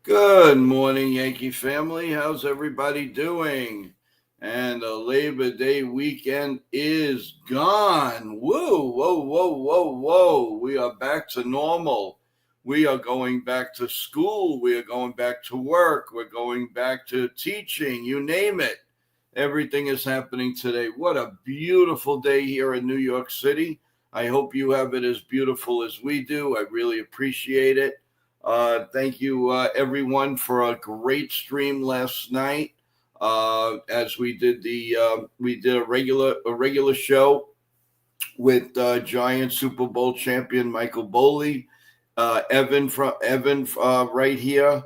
Good morning, Yankee family. How's everybody doing? And the Labor Day weekend is gone. Whoa, whoa, whoa, whoa, whoa. We are back to normal. We are going back to school. We are going back to work. We're going back to teaching. You name it. Everything is happening today. What a beautiful day here in New York City. I hope you have it as beautiful as we do. I really appreciate it. Thank you, everyone, for a great stream last night. As we did a regular show with Giant Super Bowl champion Michael Boley, Evan right here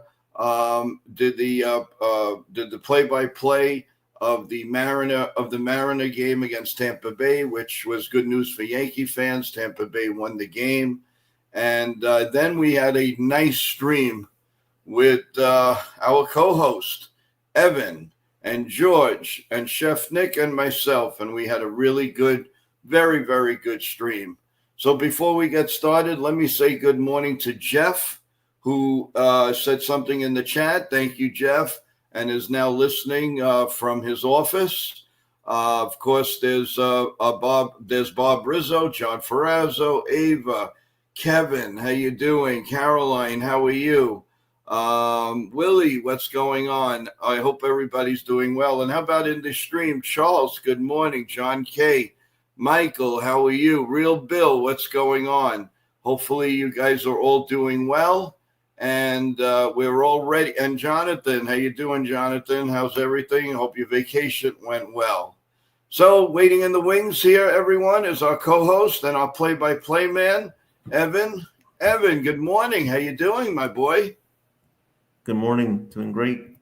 did the play-by-play of the Mariner game against Tampa Bay, which was good news for Yankee fans. Tampa Bay won the game. And then we had a nice stream with our co-host, Evan, and George, and Chef Nick, and myself. And we had a really good, very, very good stream. So before we get started, let me say good morning to Jeff, who said something in the chat. Thank you, Jeff, and is now listening from his office. Of course, there's Bob Rizzo, John Ferrazzo, Ava, Kevin, how you doing? Caroline, how are you? Willie, what's going on? I hope everybody's doing well. And how about in the stream? Charles, good morning. John K. Michael, how are you? Real Bill, what's going on? Hopefully you guys are all doing well. And we're all ready. And Jonathan, how you doing, Jonathan? How's everything? Hope your vacation went well. So waiting in the wings here, everyone, is our co-host and our play-by-play man, Evan, good morning. How you doing, my boy? Good morning. Doing great.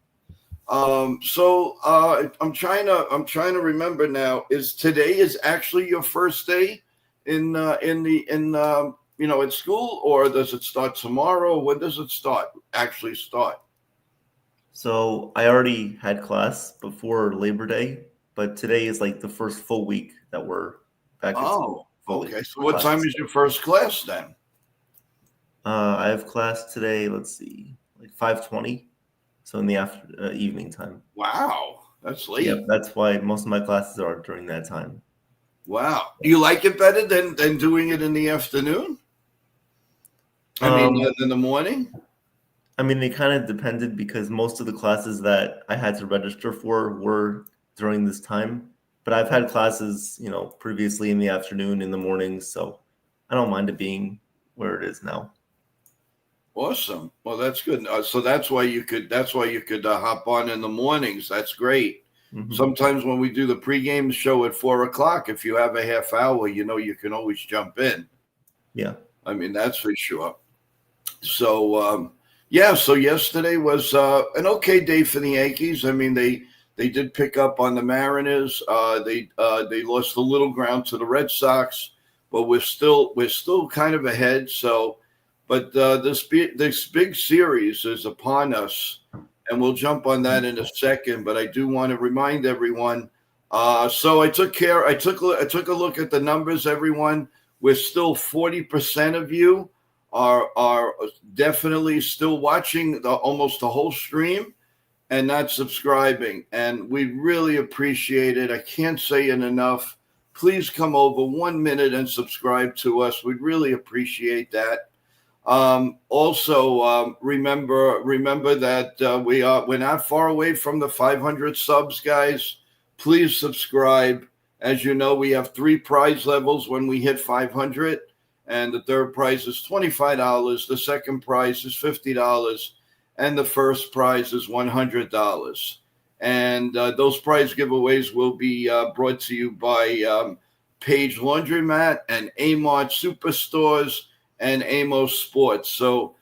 I'm trying to remember now. Today is actually your first day in at school, or does it start tomorrow? When does it actually start? So I already had class before Labor Day, but today is like the first full week that we're back at school. Okay. So what time is your first class then? I have class today, let's see, like 5:20. So in the evening time. Wow. That's late. Yeah, that's why most of my classes are during that time. Wow. Do you like it better than doing it in the afternoon? In the morning? I mean, it kind of depended because most of the classes that I had to register for were during this time. But I've had classes, previously in the afternoon, in the mornings, so I don't mind it being where it is now. Awesome. Well, that's good. So that's why you could hop on in the mornings. That's great. Mm-hmm. Sometimes when we do the pregame show at 4:00, if you have a half hour, you can always jump in. Yeah. I mean, that's for sure. So, so yesterday was an okay day for the Yankees. I mean, they did pick up on the Mariners. They lost a little ground to the Red Sox, but we're still kind of ahead. So, but this big series is upon us, and we'll jump on that in a second. But I do want to remind everyone. So I took a look at the numbers, everyone. We're still 40% of you are definitely still watching almost the whole stream and not subscribing. And we really appreciate it. I can't say it enough. Please come over 1 minute and subscribe to us. We'd really appreciate that. Also, remember that we're not far away from the 500 subs, guys. Please subscribe. As you know, we have 3 prize levels when we hit 500. And the third prize is $25. The second prize is $50. And the first prize is $100. And those prize giveaways will be brought to you by Page Laundromat and Amart Superstores and Amos Sports. So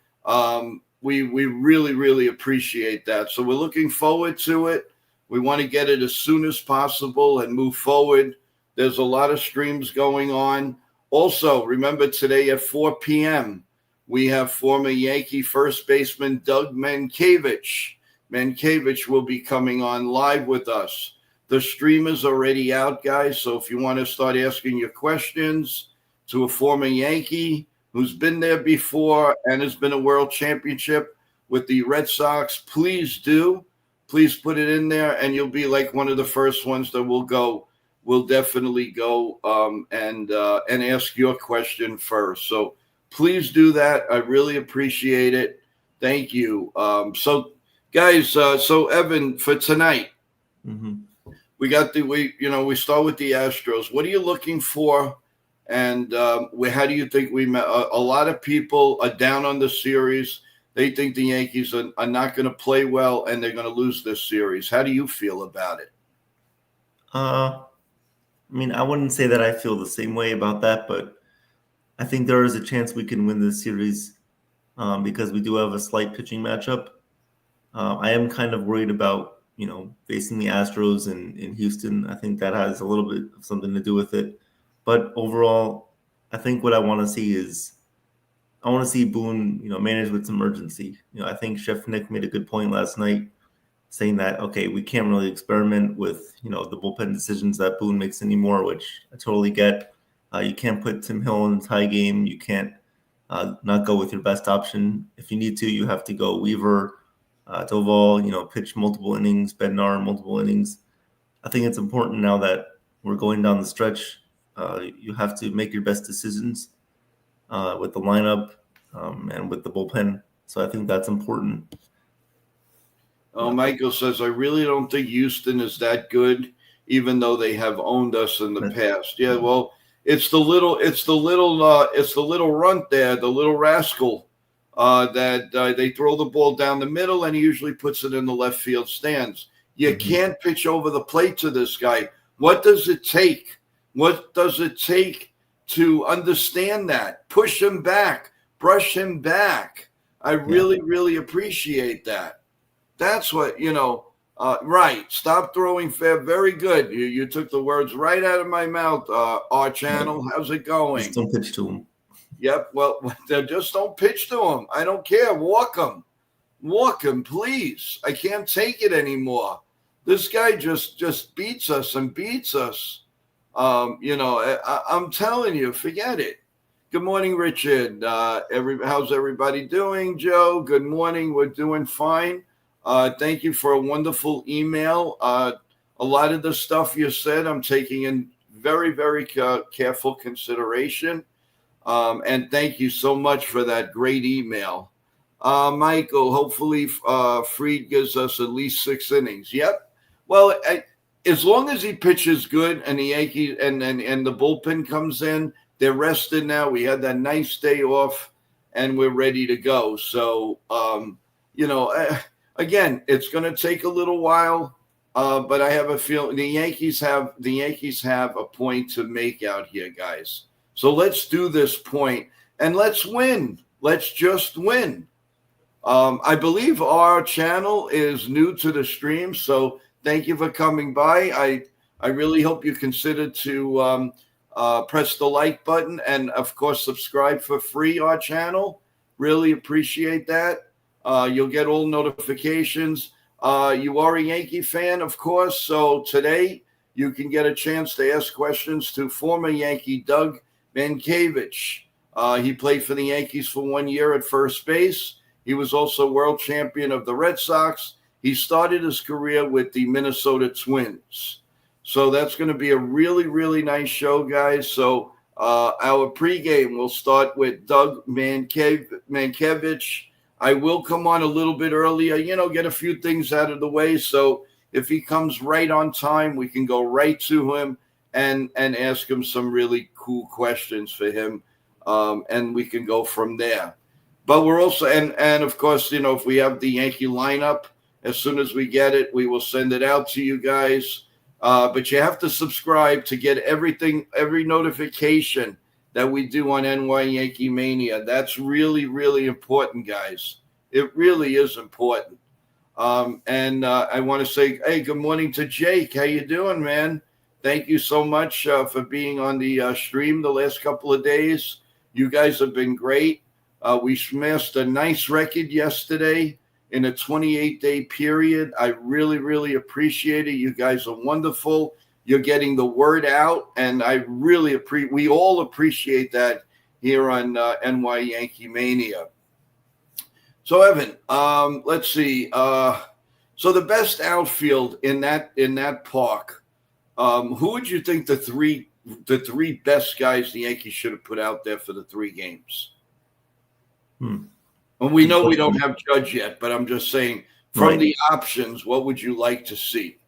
we really, really appreciate that. So we're looking forward to it. We want to get it as soon as possible and move forward. There's a lot of streams going on. Also, remember today at 4 p.m., we have former Yankee first baseman Doug Mankiewicz. Mankiewicz will be coming on live with us. The stream is already out, guys, so if you want to start asking your questions to a former Yankee who's been there before and has been a world championship, with the Red Sox, please do. Please put it in there, and you'll be like one of the first ones that will go. Will definitely go and ask your question first. So please do that. I really appreciate it. Thank you. So guys, so Evan, for tonight, we start with the Astros. What are you looking for? And how do you think we met? A lot of people are down on the series. They think the Yankees are not going to play well and they're going to lose this series. How do you feel about it? I mean, I wouldn't say that I feel the same way about that, but I think there is a chance we can win this series because we do have a slight pitching matchup. I am kind of worried about, facing the Astros in Houston. I think that has a little bit of something to do with it. But overall, I think what I want to see is I want to see Boone, manage with some urgency. I think Chef Nick made a good point last night saying that, okay, we can't really experiment with, the bullpen decisions that Boone makes anymore, which I totally get. You can't put Tim Hill in a tie game. You can't not go with your best option. If you need to, you have to go Weaver, Doval, pitch multiple innings, Bednar multiple innings. I think it's important now that we're going down the stretch. You have to make your best decisions with the lineup and with the bullpen. So I think that's important. Oh, Michael says, I really don't think Houston is that good, even though they have owned us in the past. Yeah, well, it's the little runt there, the little rascal that they throw the ball down the middle, and he usually puts it in the left field stands. You can't pitch over the plate to this guy. What does it take? What does it take to understand that? Push him back, brush him back. I really, really appreciate that. That's what, right. Stop throwing fair. Very good. You took the words right out of my mouth, our channel. How's it going? Just don't pitch to him. Yep. Well, just don't pitch to him. I don't care. Walk him. Walk him, please. I can't take it anymore. This guy just beats us and beats us. I'm telling you, forget it. Good morning, Richard. How's everybody doing, Joe? Good morning. We're doing fine. Thank you for a wonderful email. A lot of the stuff you said, I'm taking in very, very careful consideration. And thank you so much for that great email. Michael, hopefully Fried gives us at least 6 innings. Yep. Well, as long as he pitches good and the Yankees and the bullpen comes in, they're rested now. We had that nice day off and we're ready to go. So, again, it's going to take a little while, but I have a feeling the Yankees have a point to make out here, guys. So let's do this point and let's win. Let's just win. I believe our channel is new to the stream, so thank you for coming by. I really hope you consider to press the like button and, of course, subscribe for free our channel. Really appreciate that. You'll get all notifications. You are a Yankee fan, of course, so today you can get a chance to ask questions to former Yankee Doug Mankiewicz. He played for the Yankees for 1 year at first base. He was also world champion of the Red Sox. He started his career with the Minnesota Twins. So that's going to be a really, really nice show, guys. So our pregame will start with Doug Mankiewicz. I will come on a little bit earlier, get a few things out of the way. So if he comes right on time, we can go right to him and ask him some really cool questions for him. And we can go from there. But we're also, and of course, if we have the Yankee lineup, as soon as we get it, we will send it out to you guys. But you have to subscribe to get every notification that we do on NY Yankee Mania. That's really, really important, guys. It really is important. And I want to say, hey, good morning to Jake. How you doing, man? Thank you so much for being on the stream the last couple of days. You guys have been great. We smashed a nice record yesterday in a 28-day period. I really, really appreciate it. You guys are wonderful. You're getting the word out, and I really we all appreciate that here on NY Yankee Mania. So Evan, let's see. So the best outfield in that park. Who would you think the three best guys the Yankees should have put out there for the 3 games? And we Good know we don't question. have Judge yet, but I'm just saying from Right. the options, what would you like to see?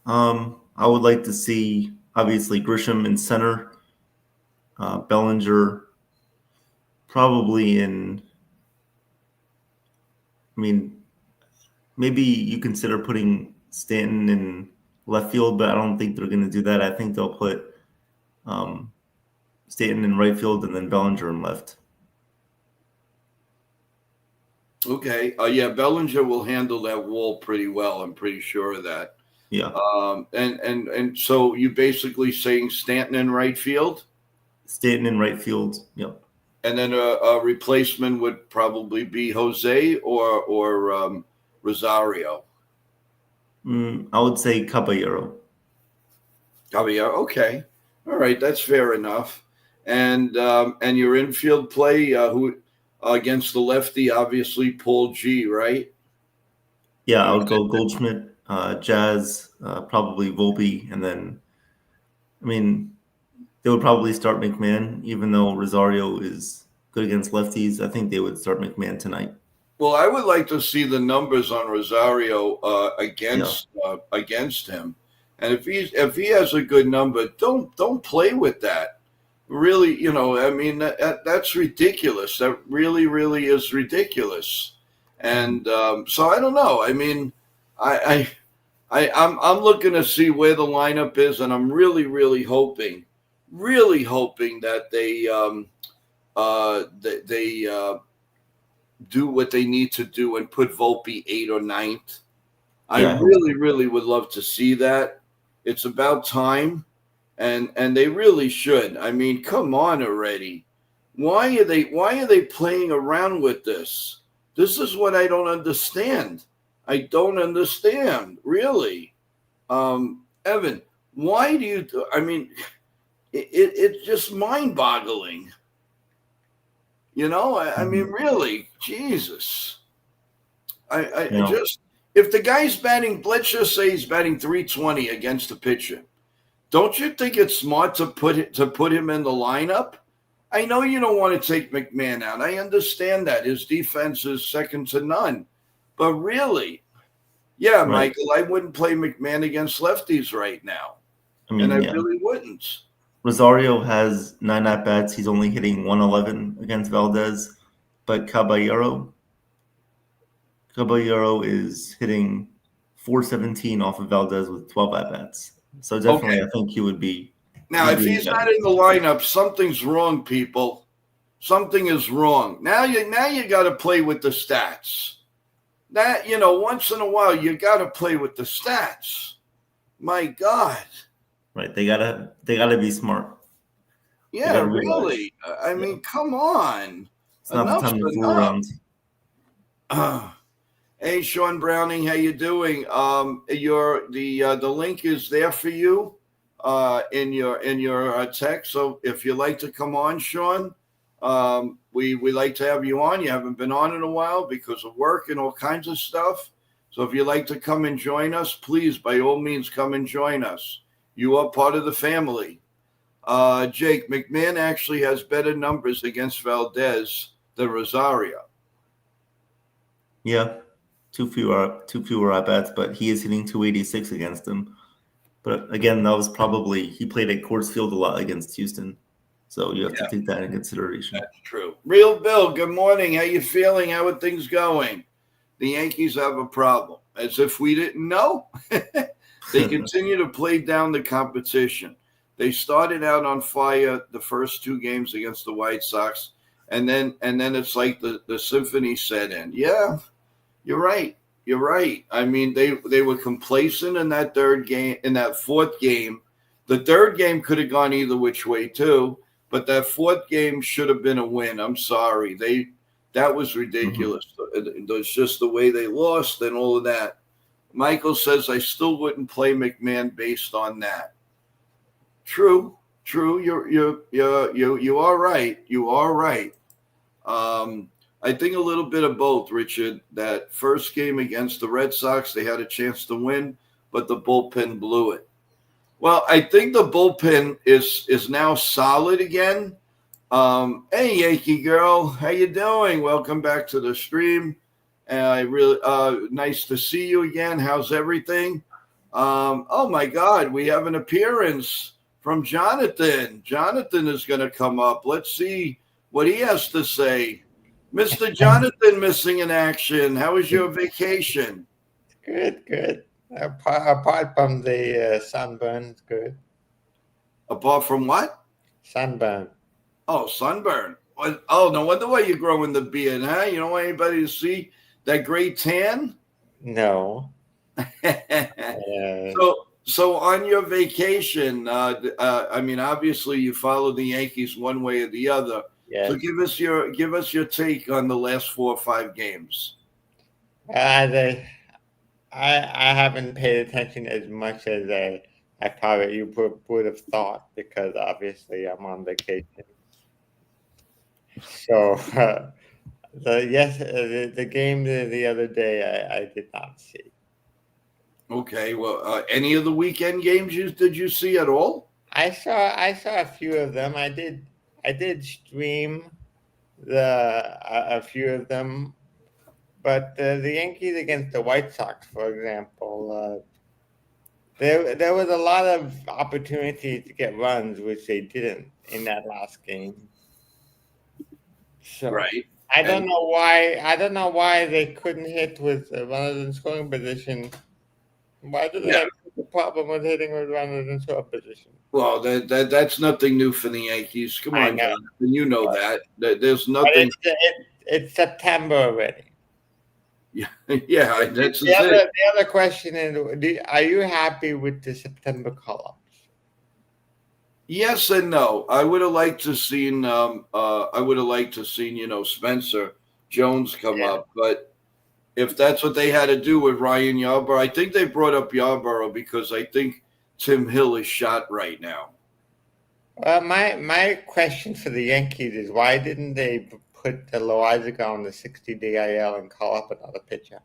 I would like to see obviously Grisham in center, Bellinger probably in. I mean, maybe you consider putting Stanton in left field, but I don't think they're going to do that. I think they'll put um, Stanton in right field and then Bellinger in left. Okay. Yeah, Bellinger will handle that wall pretty well. I'm pretty sure of that. Yeah, And so you basically saying Stanton in right field, Stanton in right field. Yep. and then a replacement would probably be Jose or Rosario. I would say Caballero. Oh yeah, okay, all right, that's fair enough. And your infield play, who against the lefty, obviously Paul G, right? Yeah, I You would go Goldschmidt, Jazz, probably Volpe, and then I mean they would probably start McMahon, even though Rosario is good against lefties. I think they would start McMahon tonight. Well, I would like to see the numbers on Rosario Yeah, against him, and if he has a good number, don't play with that. Really, I mean that's ridiculous. That really is ridiculous. And so I don't know. I mean, I'm looking to see where the lineup is, and I'm really hoping that they do what they need to do and put Volpe 8th or 9th. I yeah, I hope so. really would love to see that. It's about time, and they really should. I mean, come on already. Why are they playing around with this? This is what I don't understand. I don't understand, really. Evan, why do you? I mean, it's just mind-boggling. I mean, Mhm. really, Jesus. I You know, just if the guy's batting, let's just say he's batting 320 against the pitcher. Don't you think it's smart to put him in the lineup? I know you don't want to take McMahon out. I understand that his defense is second to none. But really, yeah, right. Michael, I wouldn't play McMahon against lefties right now, I and I mean, yeah. really wouldn't. Rosario has 9 at bats. He's only hitting 111 against Valdez, but Caballero is hitting 417 off of Valdez with 12 at bats. So Okay, definitely, I think now he'd if be in he's that. not in the lineup, something's wrong, people. Something is wrong. Now you got to play with the stats. That once in a while you got to play with the stats. My God. Right. They gotta be smart. They Yeah, gotta realize, really. I yeah, mean, come on. it's not the Enough's time to fool enough. around. Hey, Sean Browning, how you doing? The link is there for you in your text. So if you'd like to come on, Sean, we like to have you on. You haven't been on in a while because of work and all kinds of stuff. So if you'd like to come and join us, please, by all means, come and join us. You are part of the family. Jake, McMahon actually has better numbers against Valdez than Rosario. Yeah, two fewer at bats, but he is hitting 286 against them. But again, that was probably he played at Coors Field a lot against Houston, so you have to Yeah, take that in consideration. that's true. Real Bill, good morning. How you feeling? How are things going? The Yankees have a problem. As if we didn't know. They continue to play down the competition. They started out on fire the first 2 games against the White Sox, and then it's like the symphony set in. Yeah, you're right. You're right. I mean, they were complacent in that third game, in that fourth game. The third game could have gone either which way too, but that fourth game should have been a win. I'm sorry. That was Mhm. ridiculous. It's just the way they lost and all of that. Michael says I still wouldn't play McMahon based on that. True. You are right. You are right. I think a little bit of both, Richard. That first game against the Red Sox, they had a chance to win, but the bullpen blew it. Well, I think the bullpen is now solid again. Hey, Yankee girl, how you doing? Welcome back to the stream. I really nice to see you again. How's everything? Oh my God, we have an appearance from Jonathan. Jonathan is going to come up. Let's see what he has to say. Mr. Jonathan, missing in action. How was your vacation? Good, good. Apart from the sunburn, good. Apart from what? Sunburn. Oh, sunburn. Oh, no wonder why you're growing the beard, huh? You don't want anybody to see that great tan? No. So on your vacation, I mean, obviously you follow the Yankees one way or the other. Yes. So give us your take on the last 4 or 5 games. I haven't paid attention as much as I probably would have thought, because obviously I'm on vacation. So the game the other day I did not see. Okay, well, any of the weekend games did you see at all? I saw a few of them. I did stream a few of them, but the Yankees against the White Sox, for example, there was a lot of opportunities to get runs, which they didn't in that last game. So Right. I don't know why they couldn't hit with runners in scoring position. Why do they have a problem with hitting with runners in scoring position? Well, that's nothing new for the Yankees. Come on, Jonathan, you know that. There's nothing. It's September already. Yeah, that's the other question is: are you happy with the September call-ups? Yes and no. I would have liked to seen. Spencer Jones come up, but if that's what they had to do with Ryan Yarbrough, I think they brought up Yarbrough because I think Tim Hill is shot right now. Well, my question for the Yankees is, why didn't they put the Loizaga on the 60-day IL and call up another pitcher?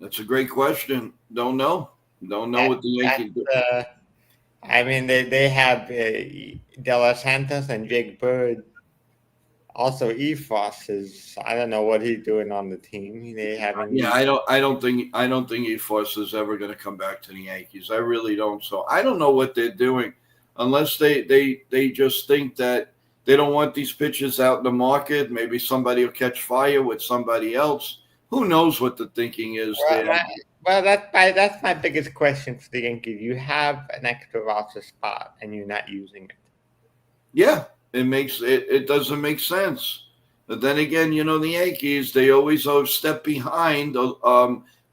That's a great question. Don't know what the Yankees do. I mean, they have De Los Santos and Jake Bird. Also, Efos is, I don't know what he's doing on the team. They haven't. Yeah, I don't think Efos is ever going to come back to the Yankees. I really don't. So I don't know what they're doing, unless they just think that they don't want these pitchers out in the market. Maybe somebody will catch fire with somebody else. Who knows what the thinking is there? That's my biggest question for the Yankees. You have an extra roster spot and you're not using it. Yeah, it doesn't make sense. But then again, the Yankees, they always step behind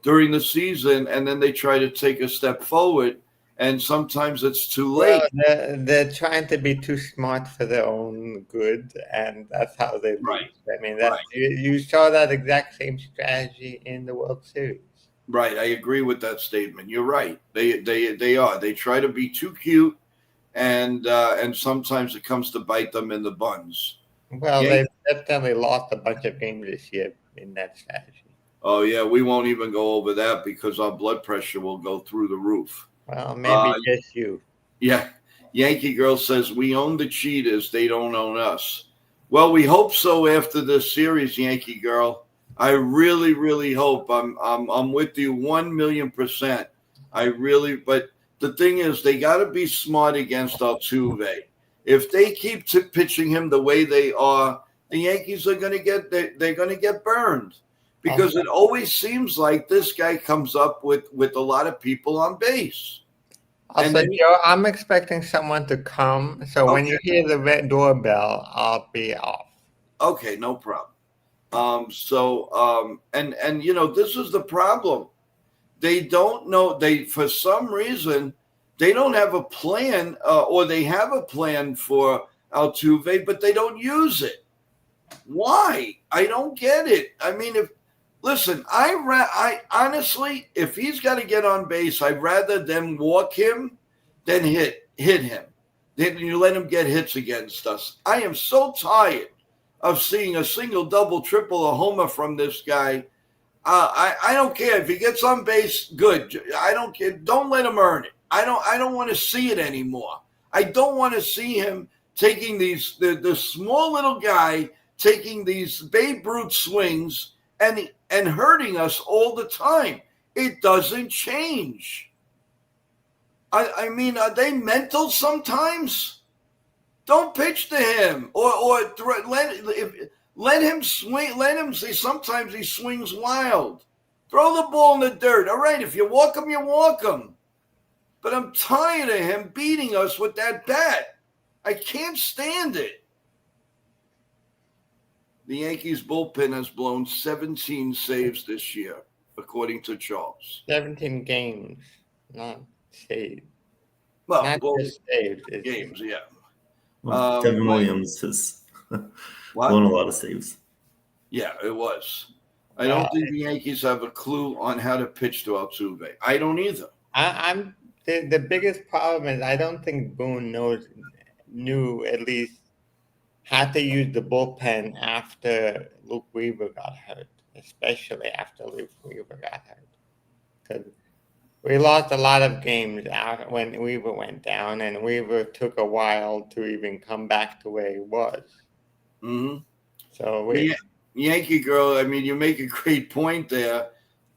during the season, and then they try to take a step forward, and sometimes it's too late. Well, they're trying to be too smart for their own good, and that's how they lose. Right. I mean, you saw that exact same strategy in the World Series. Right, I agree with that statement. You're right. They are. They try to be too cute, and sometimes it comes to bite them in the buns. Well, they've definitely lost a bunch of games this year in that strategy. Oh yeah, we won't even go over that because our blood pressure will go through the roof. Well, maybe just you. Yeah, Yankee Girl says we own the cheaters; they don't own us. Well, we hope so after this series, Yankee Girl. I really, really hope. I'm with you 1,000,000%. But the thing is, they got to be smart against Altuve. If they keep pitching him the way they are, the Yankees are going to get burned, because it always seems like this guy comes up with a lot of people on base. Also, Joe, I'm expecting someone to come. So when you hear the red doorbell, I'll be off. Okay, no problem. This is the problem. They don't know. For some reason, they don't have a plan, or they have a plan for Altuve, but they don't use it. Why? I don't get it. I mean, I honestly, if he's got to get on base, I'd rather them walk him than hit him. Then you let him get hits against us. I am so tired of seeing a single, double, triple, a homer from this guy. I don't care if he gets on base. Good. I don't care. Don't let him earn it. I don't want to see it anymore. I don't want to see him taking these the small little guy taking these Babe Ruth swings and hurting us all the time. It doesn't change. I mean, are they mental sometimes? Don't pitch to him or let him swing. Let him see. Sometimes he swings wild. Throw the ball in the dirt. All right, if you walk him, you walk him. But I'm tired of him beating us with that bat. I can't stand it. The Yankees bullpen has blown 17 saves this year, according to Charles. 17 games, not saves. Well, not just saves. Games, yeah. Well, Devin Williams has blown a lot of saves. Yeah, it was. I don't think the Yankees have a clue on how to pitch to Altuve. I don't either. I'm the biggest problem is I don't think Boone knew at least how to use the bullpen after Luke Weaver got hurt, especially after Luke Weaver got hurt. Because we lost a lot of games out when Weaver went down, and Weaver took a while to even come back to where he was. Mm-hmm. So Yankee girl, I mean, you make a great point there,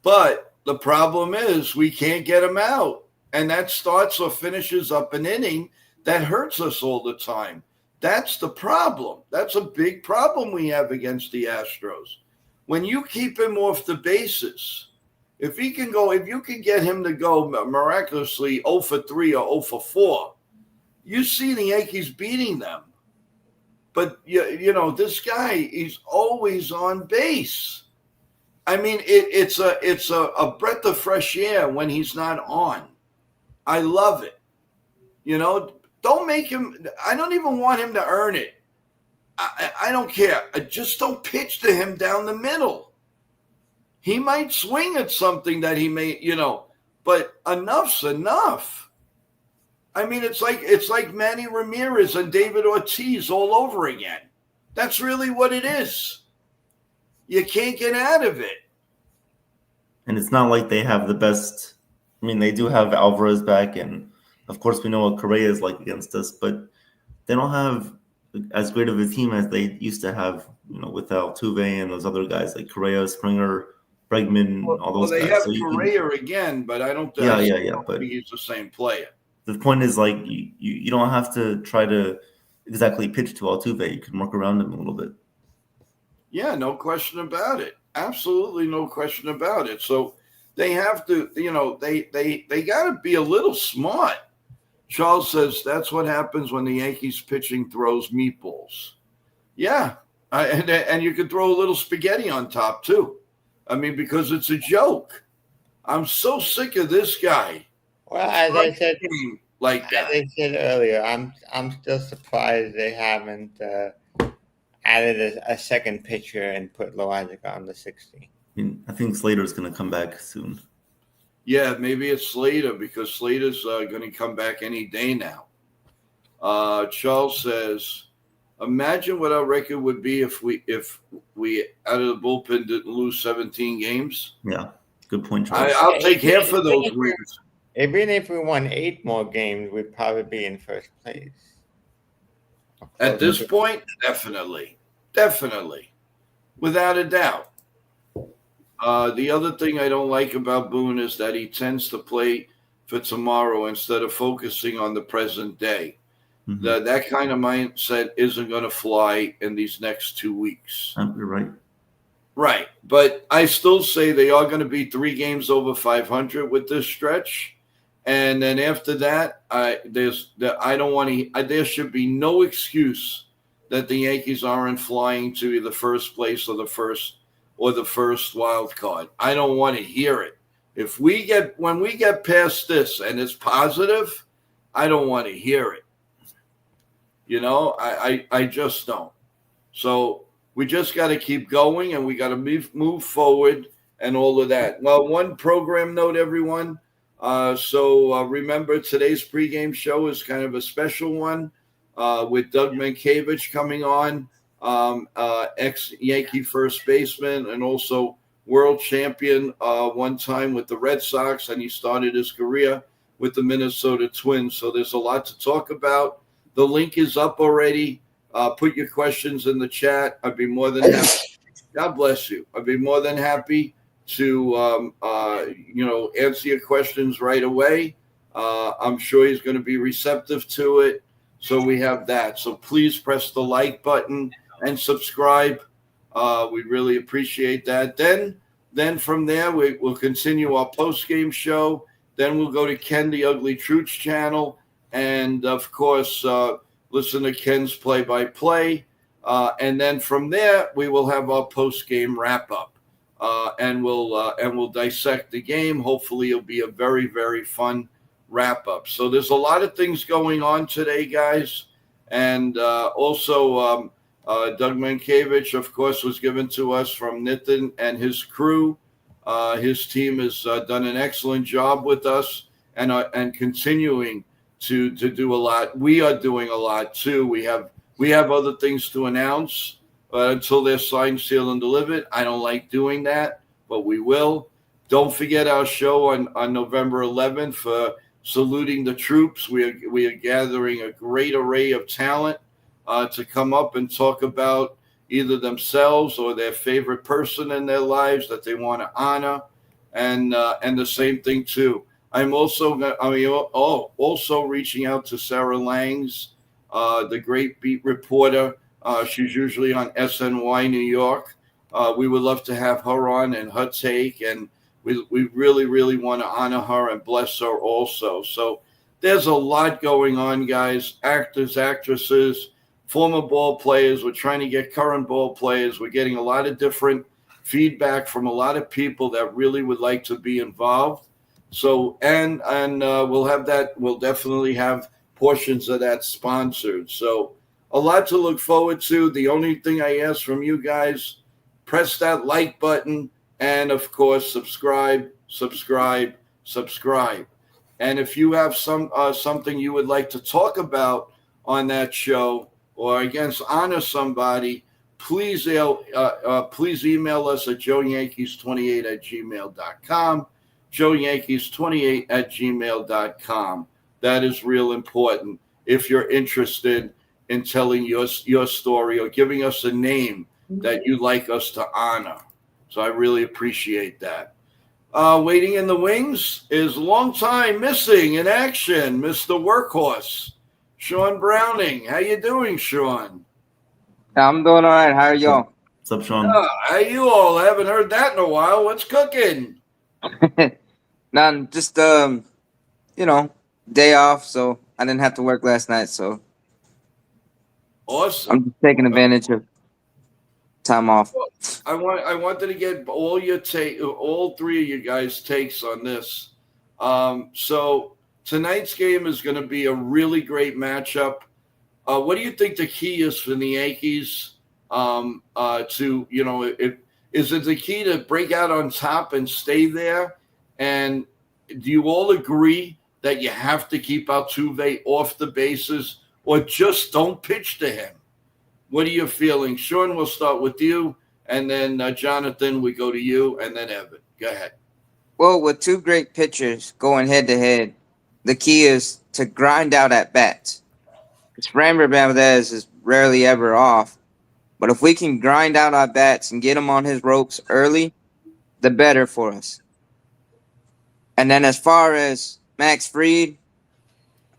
but the problem is we can't get him out. And that starts or finishes up an inning that hurts us all the time. That's the problem. That's a big problem we have against the Astros. When you keep him off the bases, if you can get him to go miraculously 0 for 3 or 0 for 4, you see the Yankees beating them. But, you know, this guy, he's always on base. I mean, it's a breath of fresh air when he's not on. I love it. You know, don't make him – I don't even want him to earn it. I don't care. Just don't pitch to him down the middle. He might swing at something that he may, you know, but enough's enough. I mean, it's like Manny Ramirez and David Ortiz all over again. That's really what it is. You can't get out of it. And it's not like they have the best – I mean, they do have Alvarez back, and of course we know what Correa is like against us, but they don't have as great of a team as they used to have, you know, with Altuve and those other guys like Correa, Springer, Bregman, all those guys. Well, they have Correa again, but I don't think but he's the same player. The point is, like, you don't have to try to exactly pitch to Altuve. You can work around him a little bit. Yeah, no question about it. Absolutely no question about it. So they have to, you know, they got to be a little smart. Charles says that's what happens when the Yankees pitching throws meatballs. Yeah, and you can throw a little spaghetti on top too. I mean, because it's a joke. I'm so sick of this guy. Well, as I said earlier, I'm still surprised they haven't added a second pitcher and put Loazica on the 60. I think Slater's going to come back soon. Yeah, maybe it's Slater because Slater's going to come back any day now. Charles says, imagine what our record would be if we out of the bullpen didn't lose 17 games. Yeah, good point, Charles. I'll take half of those wins. Even if we won 8 more games, we'd probably be in first place. At this point, definitely, without a doubt. The other thing I don't like about Boone is that he tends to play for tomorrow instead of focusing on the present day. Mm-hmm. That kind of mindset isn't going to fly in these next 2 weeks. You're right. Right. But I still say they are going to be 3 games over 500 with this stretch. And then after that, there should be no excuse that the Yankees aren't flying to either first place or the first wild card. I don't want to hear it. When we get past this and it's positive, I don't want to hear it. You know, I just don't. So we just got to keep going and we got to move forward and all of that. Well, one program note, everyone. So remember today's pregame show is kind of a special one with Doug Mankiewicz coming on. ex-Yankee first baseman, and also world champion one time with the Red Sox, and he started his career with the Minnesota Twins. So there's a lot to talk about. The link is up already. Put your questions in the chat. I'd be more than happy. God bless you. I'd be more than happy to answer your questions right away. I'm sure he's going to be receptive to it. So we have that. So please press the like button and subscribe. We really appreciate that. Then from there, we'll continue our post-game show. Then we'll go to Ken the Ugly Truth's channel. And, of course, listen to Ken's play-by-play. And then from there, we will have our post-game wrap-up. And we'll dissect the game. Hopefully, it'll be a very, very fun wrap-up. So there's a lot of things going on today, guys. And also, Doug Mankiewicz, of course, was given to us from Nitin and his crew. His team has done an excellent job with us and continuing to do a lot. We are doing a lot, too. We have other things to announce. But until they're signed, sealed, and delivered, I don't like doing that, but we will. Don't forget our show on November 11th for saluting the troops. We are gathering a great array of talent to come up and talk about either themselves or their favorite person in their lives that they want to honor, and the same thing too. I'm also reaching out to Sarah Langs, the great beat reporter. She's usually on SNY New York. We would love to have her on and her take, and we really, really want to honor her and bless her also. So there's a lot going on, guys. Actors, actresses, former ball players. We're trying to get current ball players. We're getting a lot of different feedback from a lot of people that really would like to be involved. So and we'll have that. We'll definitely have portions of that sponsored. So a lot to look forward to. The only thing I ask from you guys, press that like button and, of course, subscribe. And if you have something you would like to talk about on that show or, again, honor somebody, please email us at joeyankees28@gmail.com, joeyankees28@gmail.com. That is real important if you're interested in telling your story or giving us a name that you'd like us to honor. So I really appreciate that. Waiting in the wings is long time missing in action, Mr. Workhorse, Sean Browning. How you doing, Sean? I'm doing all right. How are y'all? What's up, Sean? How you all? I haven't heard that in a while. What's cooking? None. Just day off, so I didn't have to work last night. So Awesome. I'm just taking advantage of time off. I wanted to get all three of you guys' takes on this. So tonight's game is going to be a really great matchup. What do you think the key is for the Yankees? Is it the key to break out on top and stay there? And do you all agree that you have to keep Altuve off the bases or just don't pitch to him? What are you feeling? Sean, we'll start with you. And then Jonathan, we go to you. And then Evan. Go ahead. Well, with two great pitchers going head-to-head, the key is to grind out at bats. Because Framber Valdez is rarely ever off. But if we can grind out our bats and get him on his ropes early, the better for us. And then as far as Max Fried,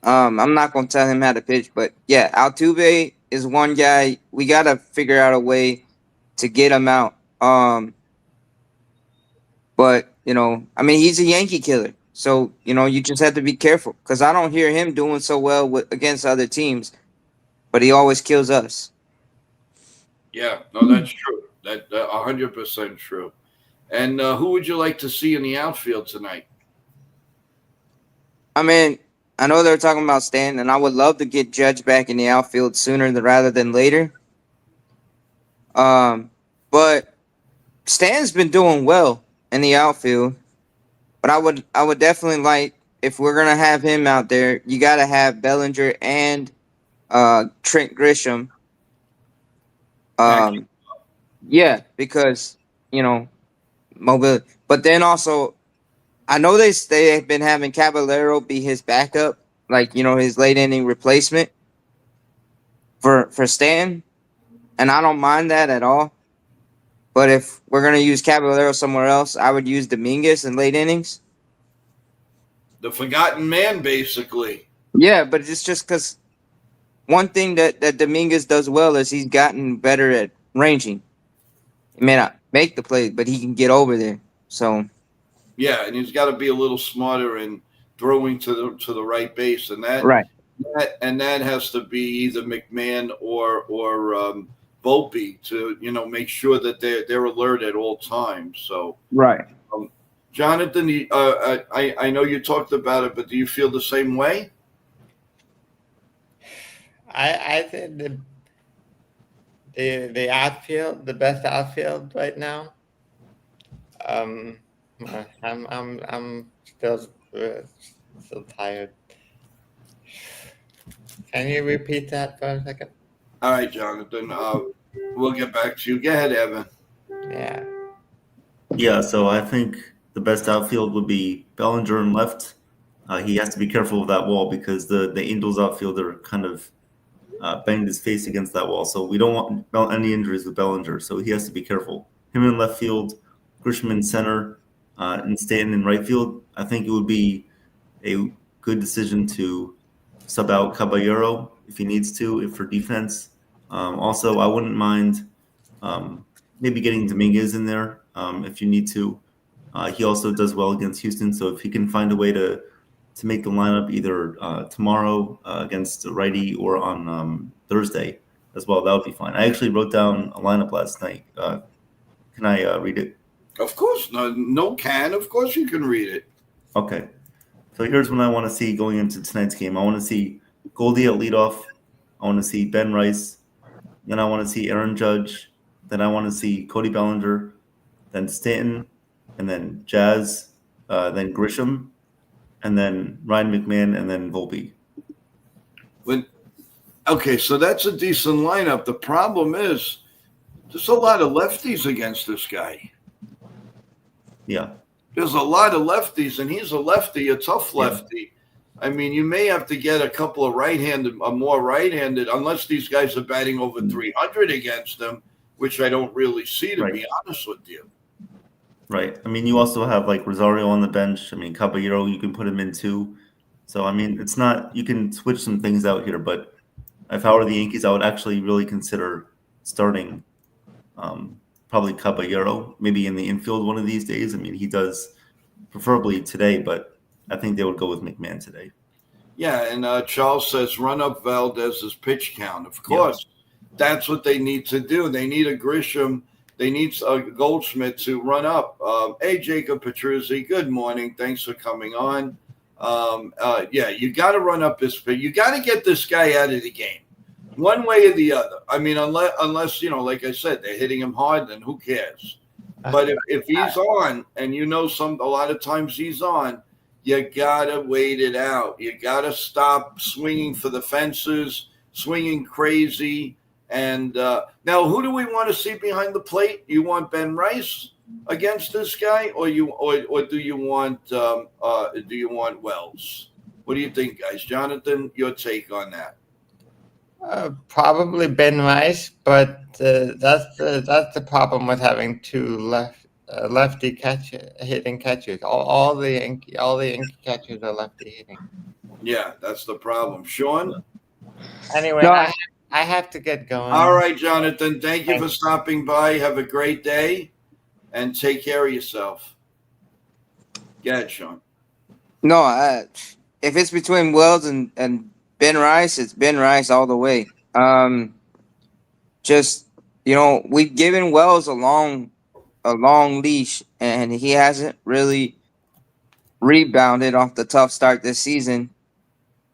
I'm not going to tell him how to pitch. But, yeah, Altuve is one guy. We got to figure out a way to get him out. But, he's a Yankee killer. So, you just have to be careful. Because I don't hear him doing so well against other teams. But he always kills us. Yeah, no, that's true. That 100% true. And who would you like to see in the outfield tonight? I know they're talking about Stan, and I would love to get Judge back in the outfield sooner rather than later. But Stan's been doing well in the outfield. But I would definitely like, if we're gonna have him out there, you gotta have Bellinger and Trent Grisham. Yeah, because you know mobility. But then also, I know they've been having Caballero be his backup, like his late inning replacement for Stanton, and I don't mind that at all. But if we're gonna use Caballero somewhere else, I would use Dominguez in late innings. The forgotten man, basically. Yeah, but it's just because one thing that Dominguez does well is he's gotten better at ranging. He may not make the play, but he can get over there. So Yeah, and he's got to be a little smarter in throwing to the right base, and right, that has to be either McMahon or Volpe to make sure that they're alert at all times. So, right. Jonathan, I know you talked about it, but do you feel the same way? I think the outfield, the best outfield right now. I'm still tired. Can you repeat that for a second? All right, Jonathan. We'll get back to you. Go ahead, Evan. Yeah. Yeah, so I think the best outfield would be Bellinger in left. He has to be careful of that wall because the Angels outfielder kind of banged his face against that wall. So we don't want any injuries with Bellinger. So he has to be careful. Him in left field, Grisham in center, and Stanton in right field. I think it would be a good decision to sub out Caballero if he needs to, if for defense. Also, I wouldn't mind maybe getting Dominguez in there if you need to. He also does well against Houston, so if he can find a way to make the lineup either tomorrow against the righty or on Thursday as well, that would be fine. I actually wrote down a lineup last night. Can I read it? Of course, no can. Of course, you can read it. Okay. So here's what I want to see going into tonight's game. I want to see Goldie at leadoff. I want to see Ben Rice. Then I want to see Aaron Judge. Then I want to see Cody Bellinger. Then Stanton. And then Jazz. Then Grisham. And then Ryan McMahon. And then Volpe. Okay, so that's a decent lineup. The problem is there's a lot of lefties against this guy. Yeah. There's a lot of lefties, and he's a lefty, a tough lefty. Yeah. I mean, you may have to get a couple of more right-handed, unless these guys are batting over 300 against them, which I don't really see, to be honest with you. Right. I mean, you also have like Rosario on the bench. I mean, Caballero, you can put him in too. So, I mean, it's not, you can switch some things out here, but if I were the Yankees, I would actually really consider starting probably Caballero, maybe in the infield one of these days. I mean, he does preferably today, but I think they would go with McMahon today. Yeah, and Charles says run up Valdez's pitch count. Of course, that's what they need to do. They need a Grisham. They need a Goldschmidt to run up. Hey, Jacob Petruzzi, good morning. Thanks for coming on. Yeah, you got to run up his pitch. You got to get this guy out of the game, one way or the other. I mean, unless like I said, they're hitting him hard, then who cares? But if he's on, and a lot of times he's on, you gotta wait it out. You gotta stop swinging for the fences, swinging crazy. And now, who do we want to see behind the plate? You want Ben Rice against this guy, or do you want Wells? What do you think, guys? Jonathan, your take on that? Probably Ben Rice, but that's the problem with having two lefty hitting catchers. All the Yankee catchers are lefty hitting. Yeah, that's the problem. Sean? Anyway, No, I have to get going. All right, Jonathan. Thank you for stopping by. Have a great day, and take care of yourself. Go ahead, Sean. No, if it's between Wells and Ben Rice, it's Ben Rice all the way. Just we've given Wells a long leash, and he hasn't really rebounded off the tough start this season.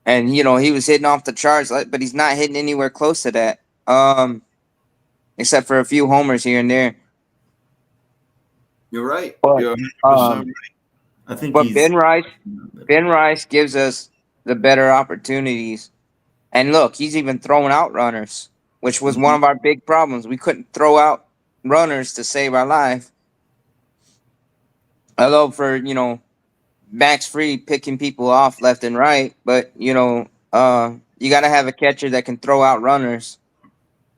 And he was hitting off the charts, but he's not hitting anywhere close to that. Except for a few homers here and there. You're right. But, You're 100% right. I think but Ben Rice gives us the better opportunities. And look, he's even throwing out runners. which was one of our big problems. We couldn't throw out runners to save our life. Although for, Max Fried picking people off left and right, but you got to have a catcher that can throw out runners,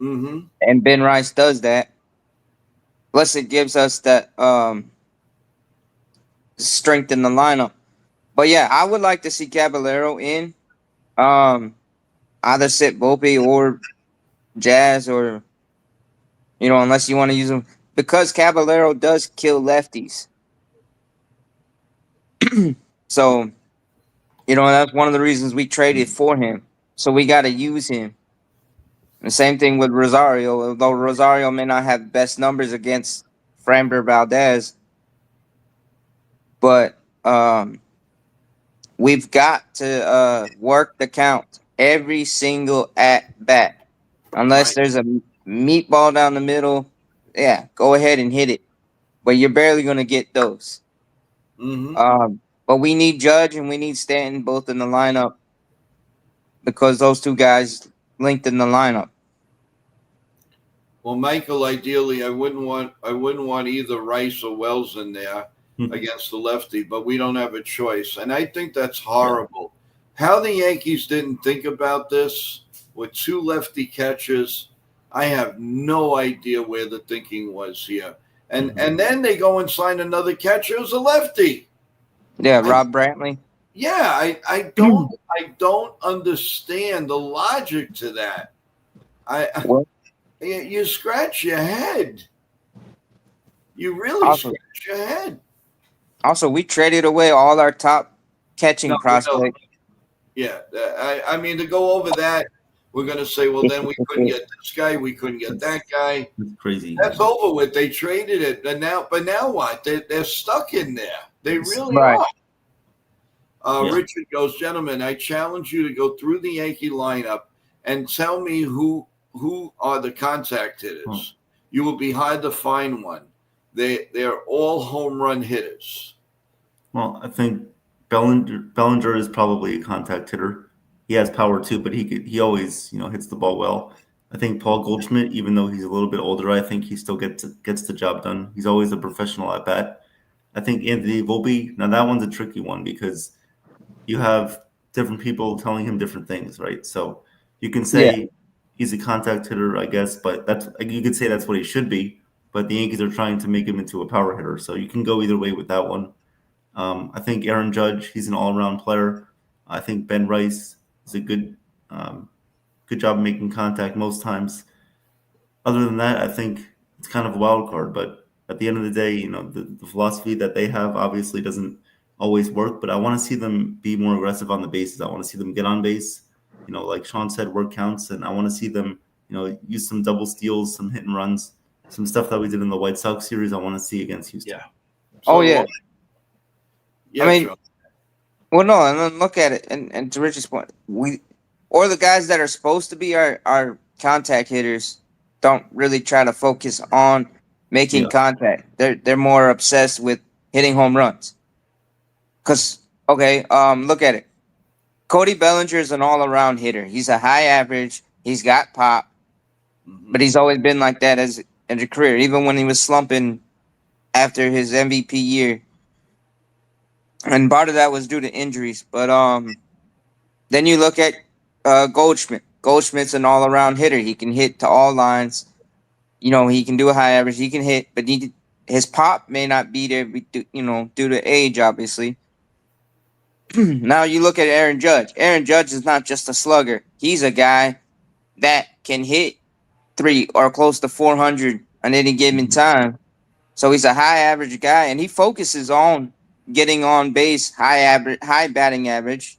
Mm-hmm. and Ben Rice does that. Plus, it gives us that strength in the lineup. But yeah, I would like to see Caballero in, either sit Volpe or Jazz, or unless you want to use him, because Caballero does kill lefties. So that's one of the reasons we traded for him. So we got to use him. The same thing with Rosario, although Rosario may not have best numbers against Framber Valdez, but we've got to work the count every single at bat. Unless there's a meatball down the middle, yeah, go ahead and hit it. But you're barely going to get those. Mm-hmm. But we need Judge and we need Stanton both in the lineup, because those two guys linked in the lineup. Well, Michael, ideally, I wouldn't want either Rice or Wells in there against the lefty, but we don't have a choice, and I think that's horrible. How the Yankees didn't think about this with two lefty catchers, I have no idea where the thinking was here. And then they go and sign another catcher as a lefty. Yeah, Rob Brantley. Yeah, I don't understand the logic to that. You scratch your head. You really scratch your head. Also, we traded away all our top catching prospects. Yeah, I mean, to go over that, we're going to say, well, then we couldn't get this guy, we couldn't get that guy. That's crazy. That's over with. They traded it, but now what? They're stuck in there. They really Right. are. Richard goes, gentlemen, I challenge you to go through the Yankee lineup and tell me who are the contact hitters. You will be hard to find one. They're all home run hitters. Well, I think Bellinger is probably a contact hitter. He has power too, but he always hits the ball well. I think Paul Goldschmidt, even though he's a little bit older, I think he still gets the job done. He's always a professional at bat. I think Anthony Volpe, now that one's a tricky one because you have different people telling him different things, right? So you can say he's a contact hitter, I guess, but you could say that's what he should be. But the Yankees are trying to make him into a power hitter, so you can go either way with that one. I think Aaron Judge, he's an all-around player. I think Ben Rice is a good job making contact most times. Other than that, I think it's kind of a wild card. But at the end of the day, the philosophy that they have obviously doesn't always work. But I want to see them be more aggressive on the bases. I want to see them get on base. Like Sean said, work counts, and I want to see them, use some double steals, some hit and runs, some stuff that we did in the White Sox series. I want to see against Houston. Yeah. So, yeah, I mean, sure. well, no, and then look at it, and to Rich's point, or the guys that are supposed to be our contact hitters don't really try to focus on making contact. They're more obsessed with hitting home runs. Cause look at it. Cody Bellinger is an all-around hitter. He's a high average. He's got pop, but he's always been like that as a career. Even when he was slumping after his MVP year, and part of that was due to injuries. But then you look at Goldschmidt. Goldschmidt's an all-around hitter. He can hit to all lines. He can do a high average. He can hit, but his pop may not be there, due to age, obviously. Now you look at Aaron Judge. Aaron Judge is not just a slugger. He's a guy that can hit 300 or close to 400 on any given time. So he's a high average guy, and he focuses on getting on base, high batting average,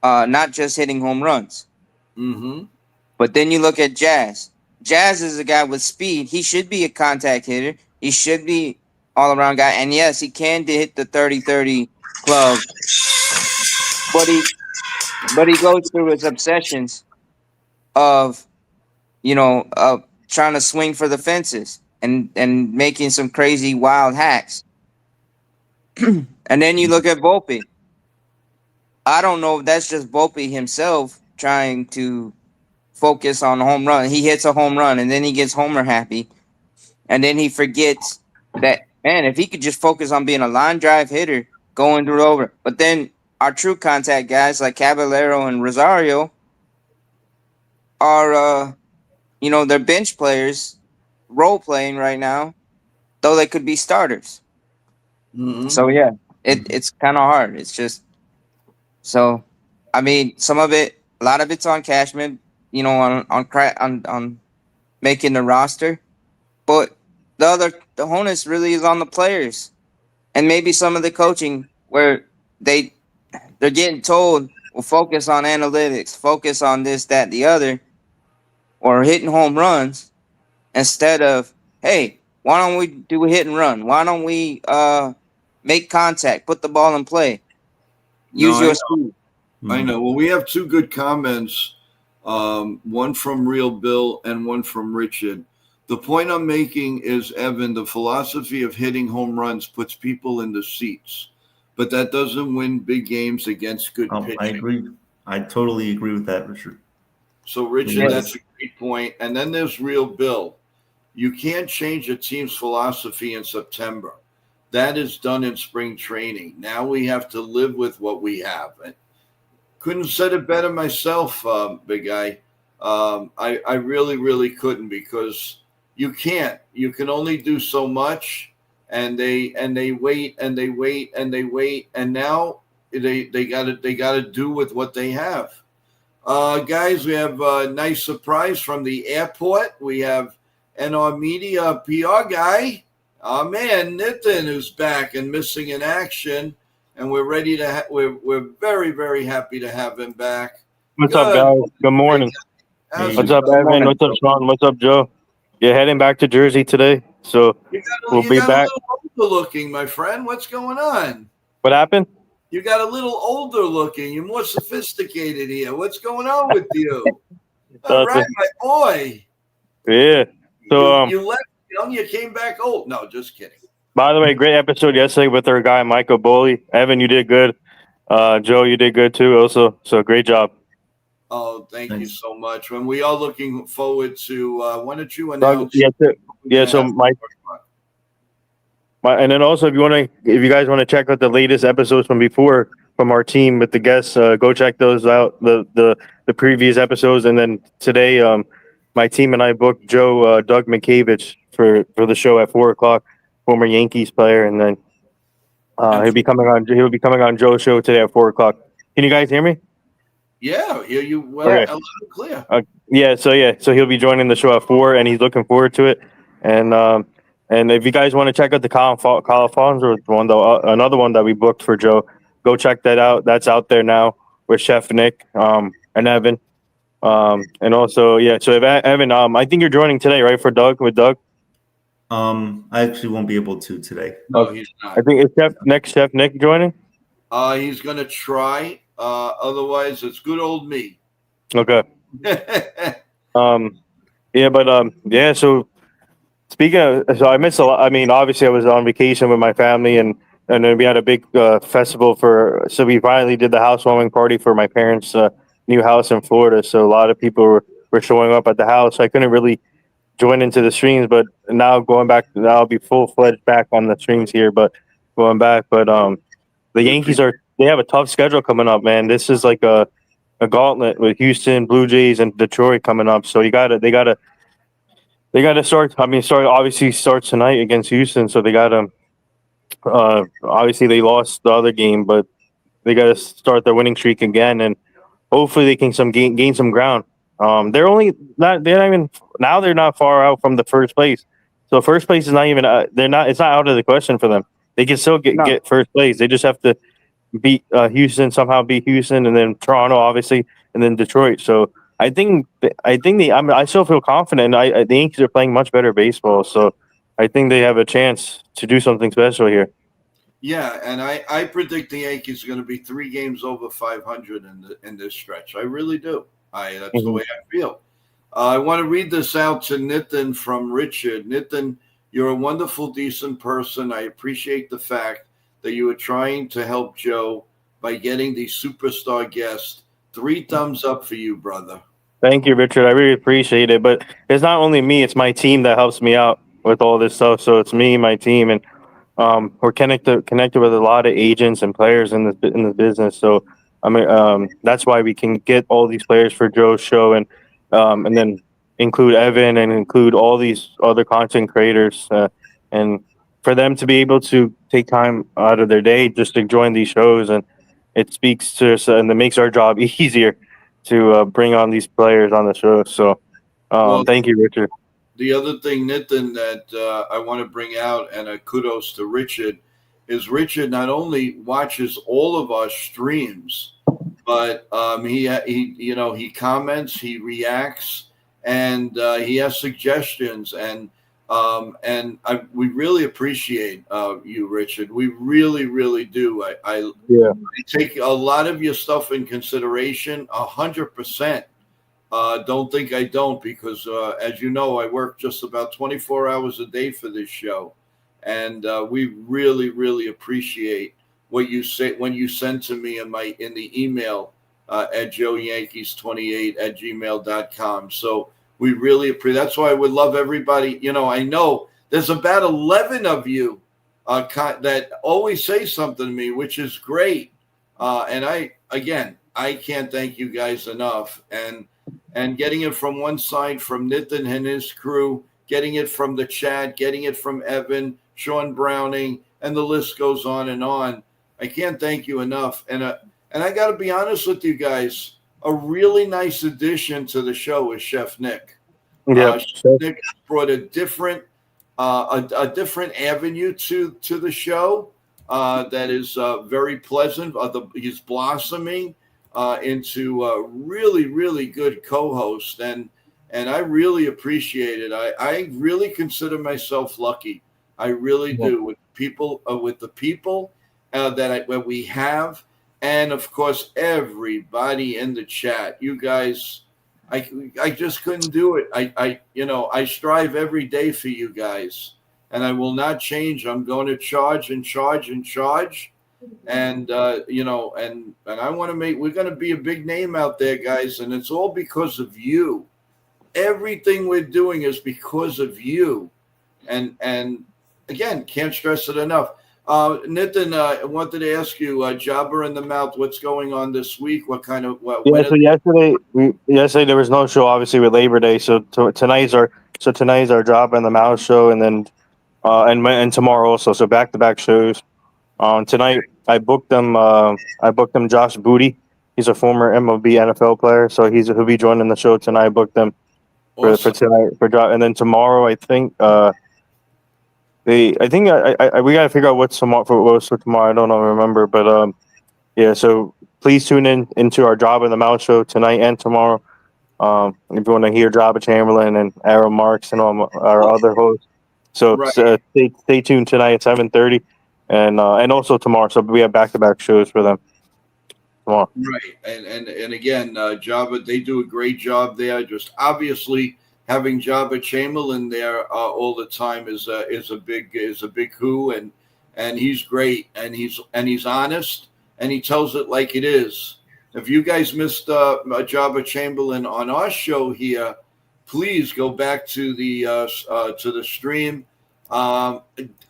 not just hitting home runs. Mm-hmm. But then you look at Jazz. Jazz is a guy with speed. He should be a contact hitter. He should be all-around guy. And yes, he can hit the 30-30 club. But he goes through his obsessions of trying to swing for the fences and making some crazy wild hacks. And then you look at Volpe. I don't know if that's just Volpe himself trying to focus on home run. He hits a home run, and then he gets homer happy, and then he forgets that, man, if he could just focus on being a line drive hitter, going through over. But then our true contact guys like Caballero and Rosario are, they're bench players, role playing right now, though they could be starters. Mhm. So yeah, it's kind of hard. It's just so. I mean, a lot of it's on Cashman, on making the roster, but the onus really is on the players, and maybe some of the coaching where they're getting told, well, focus on analytics, focus on this, that, the other, or hitting home runs instead of, hey, why don't we do a hit and run? Why don't we make contact, put the ball in play, use No, your speed? I know. Well, we have two good comments, one from Real Bill and one from Richard. The point I'm making is, Evan, the philosophy of hitting home runs puts people in the seats, but that doesn't win big games against good pitching. I agree. I totally agree with that, Richard. So, Richard, Yes. that's a great point. And then there's Real Bill. You can't change a team's philosophy in September. That is done in spring training. Now we have to live with what we have. And couldn't have said it better myself, big guy. I really, really couldn't, because you can't. You can only do so much, and they wait and they wait and they wait, and now they got to do with what they have. Guys, we have a nice surprise from the airport. We have NR Media PR guy, our man Nitin, who's back and missing in action, and we're ready to. We're very, very happy to have him back. What's up, guys? Good morning. How's What's it up, going? Evan? What's up, Sean? What's up, Joe? You're heading back to Jersey today, so we'll be got back. a little older looking, my friend. What's going on? What happened? You got a little older looking. You're more sophisticated here. What's going on with you? All right, my boy. Yeah. So, you left young, you came back old. No, just kidding. by the way, great episode yesterday with our guy Michael Boley. Evan, you did good. Joe, you did good too. Also, so great job. Oh, thank you Thanks. so much. When we are looking forward to, why don't you announce? So Mike. And then also, if you guys want to check out the latest episodes from before from our team with the guests, go check those out. The previous episodes, and then today, my team and I booked Doug McCavich for the show at 4:00. Former Yankees player, and then he'll be coming on Joe's show today at 4:00. Can you guys hear me? Yeah, hear you well, Okay. loud and clear. So he'll be joining the show at 4, and he's looking forward to it. And if you guys want to check out the California one, though, another one that we booked for Joe, go check that out. That's out there now with Chef Nick and Evan. And also, so if Evan, I think you're joining today, right, with Doug? I actually won't be able to today. No, he's not. I think it's Chef Nick joining. He's gonna try. Otherwise, it's good old me. Okay. So speaking of, so I missed a lot. I mean, obviously I was on vacation with my family, and then we had a big festival so we finally did the housewarming party for my parents' new house in Florida. So a lot of people were showing up at the house. I couldn't really join into the streams, but now going back, now I'll be full-fledged back on the streams here, but going back. But the Yankees they have a tough schedule coming up, man. This is like a gauntlet with Houston, Blue Jays, and Detroit coming up. So they gotta start. I mean, obviously starts tonight against Houston. So they gotta. Obviously they lost the other game, but they gotta start their winning streak again, and hopefully they can gain some ground. They're not far out from the first place. So first place is not even. It's not out of the question for them. They can still get first place. They just have to beat Houston, and then Toronto, obviously, and then Detroit. So I still feel confident. The Yankees are playing much better baseball, so I think they have a chance to do something special here. Yeah, and I predict the Yankees are going to be 3 games over 500 in this stretch. I really do. That's the way I feel. I want to read this out to Nitin from Richard. Nitin, you're a wonderful, decent person. I appreciate the fact that you are trying to help Joe by getting the superstar guest. 3 thumbs up for you, brother. Thank you, Richard. I really appreciate it. But it's not only me; it's my team that helps me out with all this stuff. So it's me, my team, and we're connected with a lot of agents and players in the business. So I mean, that's why we can get all these players for Joe's show, and then include Evan and include all these other content creators, and for them to be able to take time out of their day just to join these shows, and it speaks to us and it makes our job easier to bring on these players on the show. So Well, thank you, Richard. the other thing, Nitin, that I want to bring out, and a kudos to Richard, is Richard not only watches all of our streams, but he comments, he reacts, and he has suggestions, we really appreciate you, Richard. We really, really do. I Yeah. take a lot of your stuff in consideration, 100%. Don't think I don't, because as you know, I work just about 24 hours a day for this show, and we really, really appreciate what you say when you send to me in the email at joeyankees28@gmail.com. So we really appreciate. That's why I would love everybody. I know there's about 11 of you that always say something to me, which is great. And I can't thank you guys enough. And getting it from one side, from Nitin and his crew, getting it from the chat, getting it from Evan, Sean Browning, and the list goes on and on. I can't thank you enough. And I got to be honest with you guys, a really nice addition to the show is Chef Nick. Yeah. Chef Nick brought a different avenue to the show that is very pleasant. He's blossoming into a really, really good co-host, and I really appreciate it. I really consider myself lucky. I really do, with the people that we have, and of course everybody in the chat. You guys, I just couldn't do it. I strive every day for you guys, and I will not change. I'm going to charge and charge and charge. And and I want to we're going to be a big name out there, guys, and it's all because of you. Everything we're doing is because of you, and again, can't stress it enough. Nitin, I wanted to ask you, Jobber in the Mouth, what's going on this week? What kind of Yeah. So yesterday there was no show, obviously, with Labor Day. So tonight's our Job in the Mouth show, and then and tomorrow also. So back-to-back shows. Tonight I booked them. Josh Booty. He's a former MLB NFL player, so he'll be joining the show tonight. I booked them for tonight for job, and then tomorrow I think we got to figure out what's for tomorrow. I don't know, remember, but yeah. So please tune into our Job in the Mouth show tonight and tomorrow. If you want to hear Jabba Chamberlain and Aaron Marks and all our other hosts, so Right. Stay tuned tonight at 7:30. And also tomorrow, so we have back-to-back shows for them tomorrow. Right, and again, Jabba, they do a great job there. Just obviously having Jabba Chamberlain there all the time is a big coup, and he's great, and he's honest, and he tells it like it is. If you guys missed Jabba Chamberlain on our show here, please go back to the stream.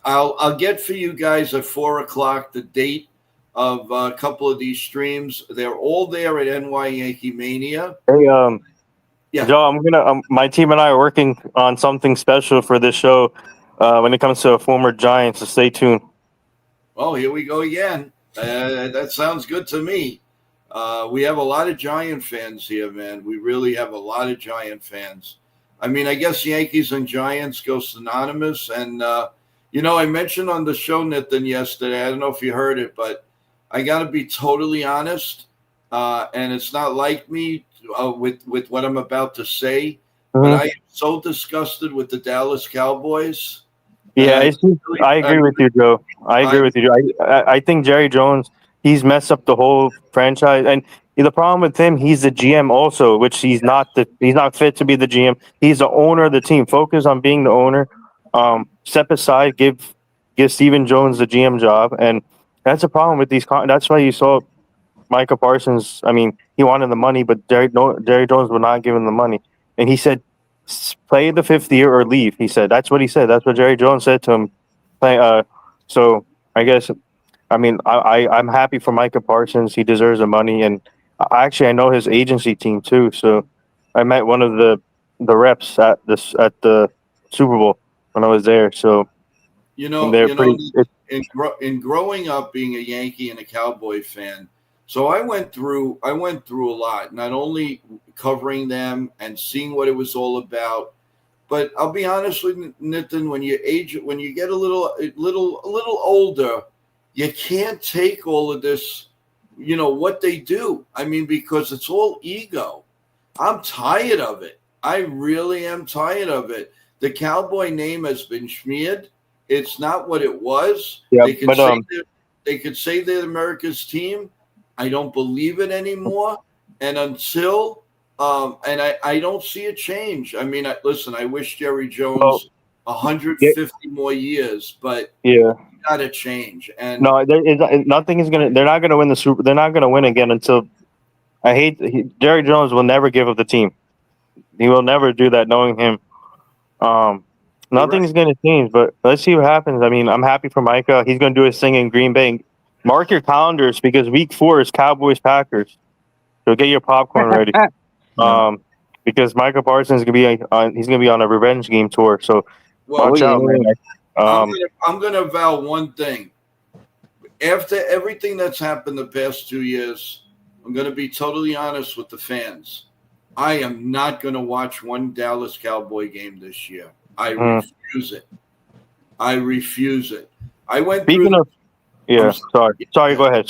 I'll get for you guys at 4:00 the date of a couple of these streams. They're all there at NY Yankee Mania. Hey, Yeah. Joe, I'm gonna. My team and I are working on something special for this show when it comes to former Giants. So stay tuned. Oh, here we go again. That sounds good to me. We have a lot of Giant fans here, man. We really have a lot of Giant fans. I mean, I guess Yankees and Giants go synonymous. And, I mentioned on the show, Nathan, yesterday, I don't know if you heard it, but I got to be totally honest. And it's not like me with what I'm about to say, but I am so disgusted with the Dallas Cowboys. Yeah, I agree with you, Joe. I agree with you. I think Jerry Jones, he's messed up the whole franchise. And the problem with him, he's the GM also, which he's not fit to be the GM. He's the owner of the team. Focus on being the owner. Step aside, give Stephen Jones the GM job, and that's a problem with these. That's why you saw Micah Parsons, I mean, he wanted the money, but Jerry Jones would not give him the money, and he said, "Play the 5th year or leave." He said that's what he said. That's what Jerry Jones said to him. Play. So I guess I mean I'm happy for Micah Parsons. He deserves the money, and I know his agency team too. So I met one of the reps at the Super Bowl when I was there. So and they're pretty. in growing up being a Yankee and a Cowboy fan, so I went through a lot, not only covering them and seeing what it was all about, but I'll be honest with you, Nitin, when you get a little older, you can't take all of this, what they do. I mean, because it's all ego. I'm tired of it. I really am tired of it. The Cowboy name has been smeared. It's not what it was. Yeah, They could say they're America's team. I don't believe it anymore. And until I don't see a change. I mean, listen, I wish Jerry Jones 150 more years, but yeah, got to change. And no, nothing is gonna. They're not gonna win the Super. They're not gonna win again until. Jerry Jones will never give up the team. He will never do that, knowing him. Nothing's going to change, but let's see what happens. I mean, I'm happy for Micah. He's going to do his thing in Green Bay. Mark your calendars because Week 4 is Cowboys Packers. So get your popcorn ready. Because Micah Parsons is going to be on a revenge game tour. So watch out, man. I'm going to vow one thing. After everything that's happened the past 2 years, I'm going to be totally honest with the fans. I am not going to watch one Dallas Cowboy game this year. I refuse it. I refuse it. I went Speaking through. Of, yeah, sorry. Go ahead.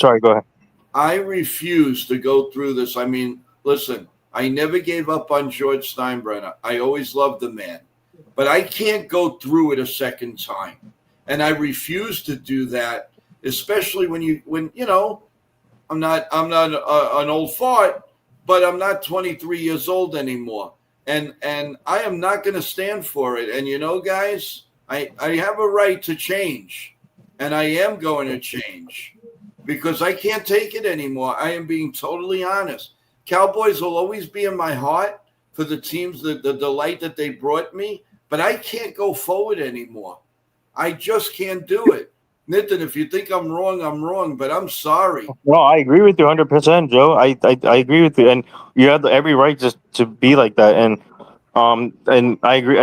I refuse to go through this. I mean, listen. I never gave up on George Steinbrenner. I always loved the man, but I can't go through it a second time, and I refuse to do that. Especially when I'm not an old fart, but I'm not 23 years old anymore. And I am not going to stand for it. And, guys, I have a right to change. And I am going to change because I can't take it anymore. I am being totally honest. Cowboys will always be in my heart for the teams, the delight that they brought me. But I can't go forward anymore. I just can't do it. Nitin, if you think I'm wrong, but I'm sorry. No, I agree with you 100%, Joe. I agree with you, and you have every right just to be like that. And I agree.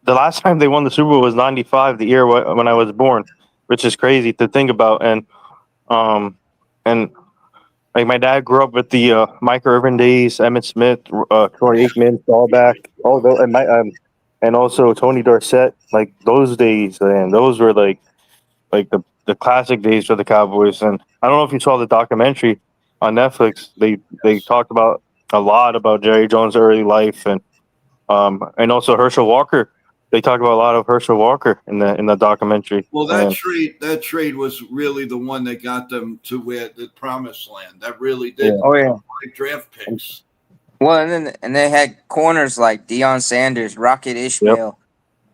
The last time they won the Super Bowl was '95, the year when I was born, which is crazy to think about. And like my dad grew up with the Mike Irvin days, Emmitt Smith, Troy Aikman, Staubach, and also Tony Dorsett. Like those days, and those were like the classic days for the Cowboys. And I don't know if you saw the documentary on Netflix. They talked about a lot about Jerry Jones' early life and also Herschel Walker. They talked about a lot of Herschel Walker in the documentary. Well, that trade was really the one that got them to where the promised land. That really did. Oh yeah, draft picks. Well, and they had corners like Deion Sanders, Rocket Ishmael,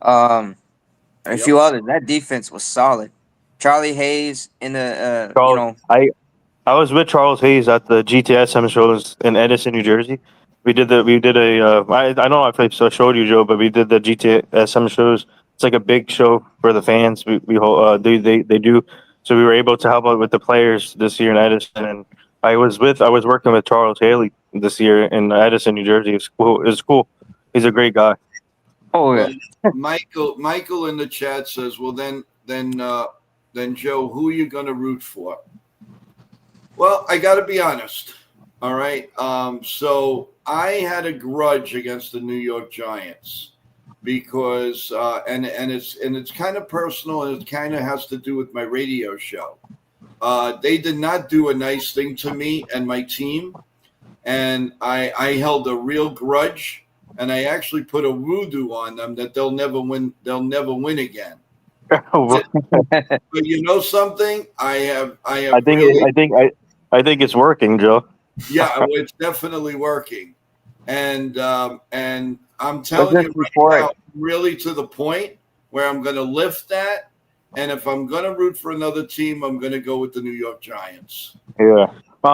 a few others. That defense was solid. Charlie Hayes in the I was with Charles Hayes at the GTSM shows in Edison, New Jersey. I don't know if I showed you, Joe, but we did the GTSM shows. It's like a big show for the fans. They do. So we were able to help out with the players this year in Edison, and I was working with Charles Haley this year in Edison, New Jersey. It was cool. He's a great guy. Oh yeah. Michael in the chat says, well then Joe, who are you going to root for? Well, I got to be honest. All right. So I had a grudge against the New York Giants because and it's kind of personal, and it kind of has to do with my radio show. They did not do a nice thing to me and my team, and I held a real grudge, and I actually put a voodoo on them that they'll never win again. But you know something? I think it's working, Joe. Yeah, it's definitely working, and I'm telling you right now, really to the point where I'm going to lift that, and if I'm going to root for another team, I'm going to go with the New York Giants. Yeah,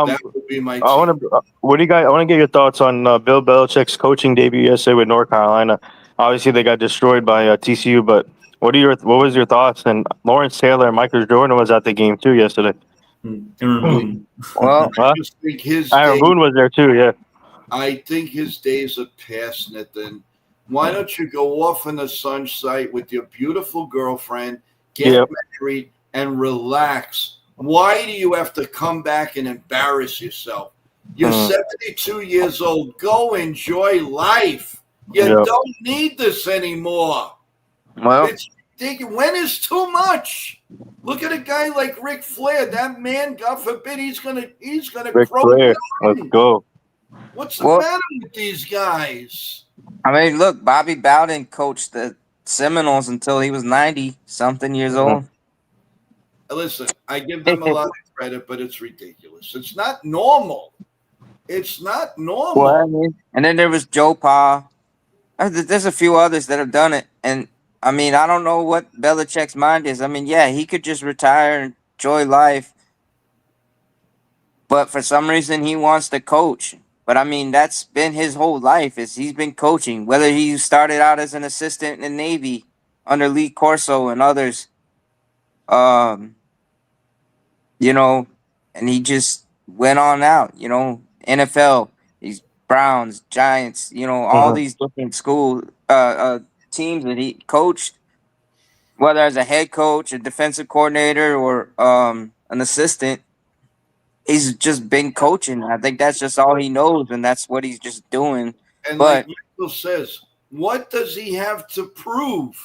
That would be my I team. want to. What do you guys? I want to get your thoughts on Bill Belichick's coaching debut yesterday with North Carolina. Obviously, they got destroyed by TCU, but what was your thoughts? And Lawrence Taylor and Michael Jordan was at the game too yesterday. Aaron Boone. Well, I Huh? just think his Aaron days. Boone was there too. Yeah. I think his days are past, Nathan. Why don't you go off in the sunshine with your beautiful girlfriend, get Yep. married, and relax? Why do you have to come back and embarrass yourself? You're Mhm. 72 years old. Go enjoy life. You Yep. don't need this anymore. well, It's ridiculous. When is too much? Look at a guy like Ric Flair. That man, God forbid, he's gonna Ric croak. Flair. Let's go. What's the Well- matter with these guys? I mean, look, Bobby Bowden coached the Seminoles until he was 90-something years old. Listen, I give them a lot of credit, but it's ridiculous. It's not normal. It's not normal. Well, I mean, and then there was Joe Pa. There's a few others that have done it, and I mean, I don't know what Belichick's mind is. I mean, yeah, he could just retire and enjoy life, but for some reason he wants to coach. But I mean, that's been his whole life. Is he's been coaching. Whether he started out as an assistant in the Navy under Lee Corso and others, you know, and he just went on out. You know, NFL, these Browns, Giants. You know, all these different teams that he coached, whether as a head coach, a defensive coordinator, or an assistant. He's just been coaching. I think that's just all he knows, and that's what he's just doing. And But like Michael says, what does he have to prove?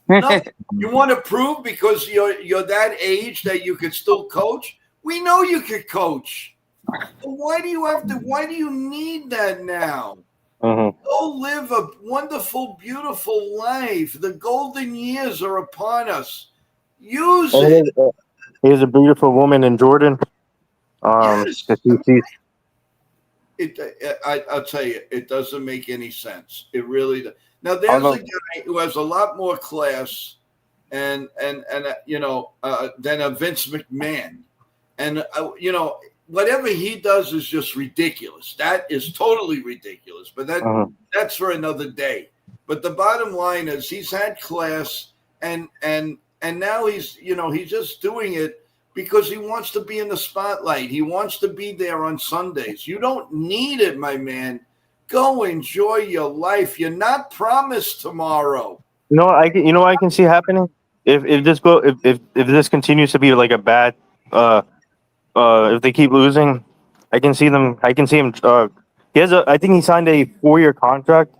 Nothing. You want to prove because you're that age that you could still coach? We know you could coach. But why do you need that now? Mhm. Go live a wonderful, beautiful life. The golden years are upon us. Use it. And he has a beautiful woman in Jordan. Yes. that he sees. I'll tell you, it doesn't make any sense. It really does. Now, there's a guy who has a lot more class and than a Vince McMahon. And, whatever he does is just ridiculous. That is totally ridiculous. But that's for another day. But the bottom line is he's had class and now he's just doing it because he wants to be in the spotlight. He wants to be there on Sundays. You don't need it, my man. Go enjoy your life. You're not promised tomorrow. I can see happening if this continues to be like a bad if they keep losing. I can see him. I think he signed a 4-year contract.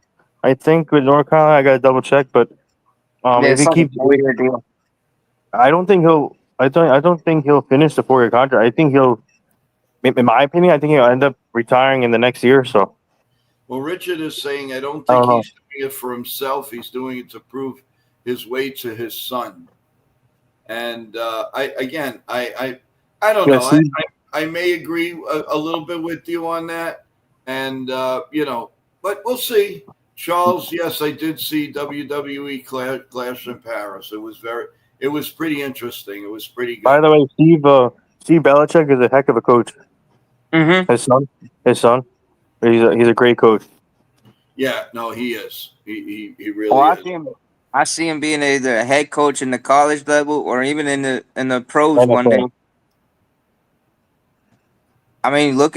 I think with North Carolina. I gotta double check, but if he keeps, deal. I don't think he'll. I don't think he'll finish the 4-year contract. I think he'll. In my opinion, I think he'll end up retiring in the next year or so. Well, Richard is saying I don't I think don't he's doing it for himself. He's doing it to prove his way to his son. And I don't Yeah, know. I may agree a little bit with you on that. And but we'll see. Charles, yes, I did see WWE Clash in Paris. It was pretty interesting. It was pretty good. By the way, Steve Belichick is a heck of a coach. Mm-hmm. His son, he's a great coach. Yeah, no, he is. He really Well, is. I see him being either a head coach in the college level or even in the pros NFL. one day. I mean, look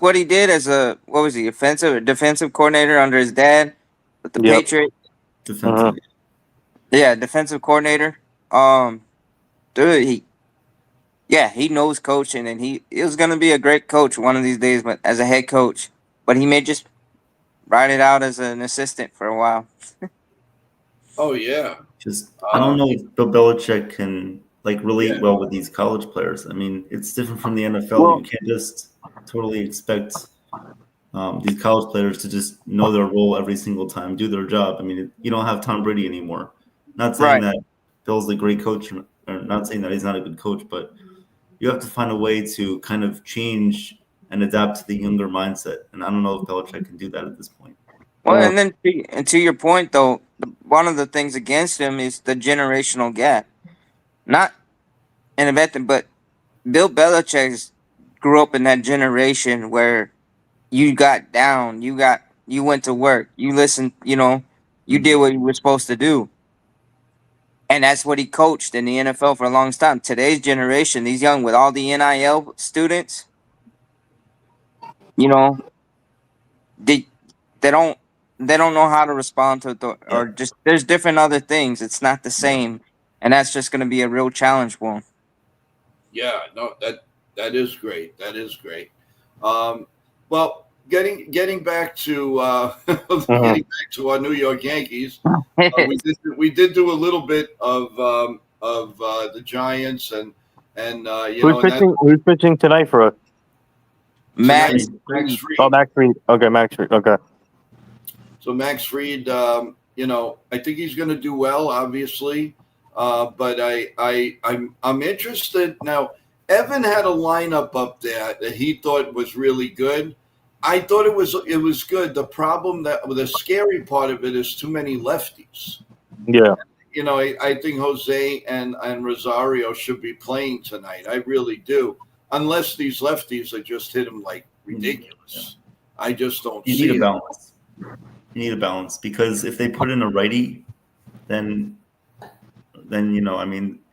what he did as defensive coordinator under his dad with the Yep. Patriots. Defensive. Yeah, defensive coordinator. Dude, he knows coaching, and he was gonna be a great coach one of these days, but as a head coach. But he may just ride it out as an assistant for a while. Oh yeah. I don't know if Bill Belichick can relate Yeah. well with these college players. I mean, it's different from the NFL. Well- You can't just totally expect these college players to just know their role every single time, do their job. I mean, you don't have Tom Brady anymore. Not saying that Bill's a great coach, or not saying that he's not a good coach, but you have to find a way to kind of change and adapt to the younger mindset. And I don't know if Belichick can do that at this point. Well, and then to your point, though, one of the things against him is the generational gap. Not an event, but Bill Belichick's grew up in that generation where you got down, you went to work, you listened, you did what you were supposed to do. And that's what he coached in the NFL for a long time. Today's generation, these young with all the NIL students, you know, they they don't they don't know how to respond to the, Yeah. or just there's different other things. It's not the same, and that's just going to be a real challenge for them. Yeah, no, that is great. That is great. Well, getting back to Mhm. getting back to our New York Yankees, we did do a little bit of the Giants and Who's and that pitching? Who's pitching tonight for us? Max, tonight Max Fried. Oh, Max Fried. Okay, Max Fried. Okay. So Max Fried, I think he's going to do well, obviously, but I'm interested now. Evan had a lineup up there that he thought was really good. I thought it was good. The problem the scary part of it is too many lefties. Yeah. I think Jose and Rosario should be playing tonight. I really do, unless these lefties are just hit him like ridiculous. I just don't You see need a it. balance. You need a balance because if they put in a righty, then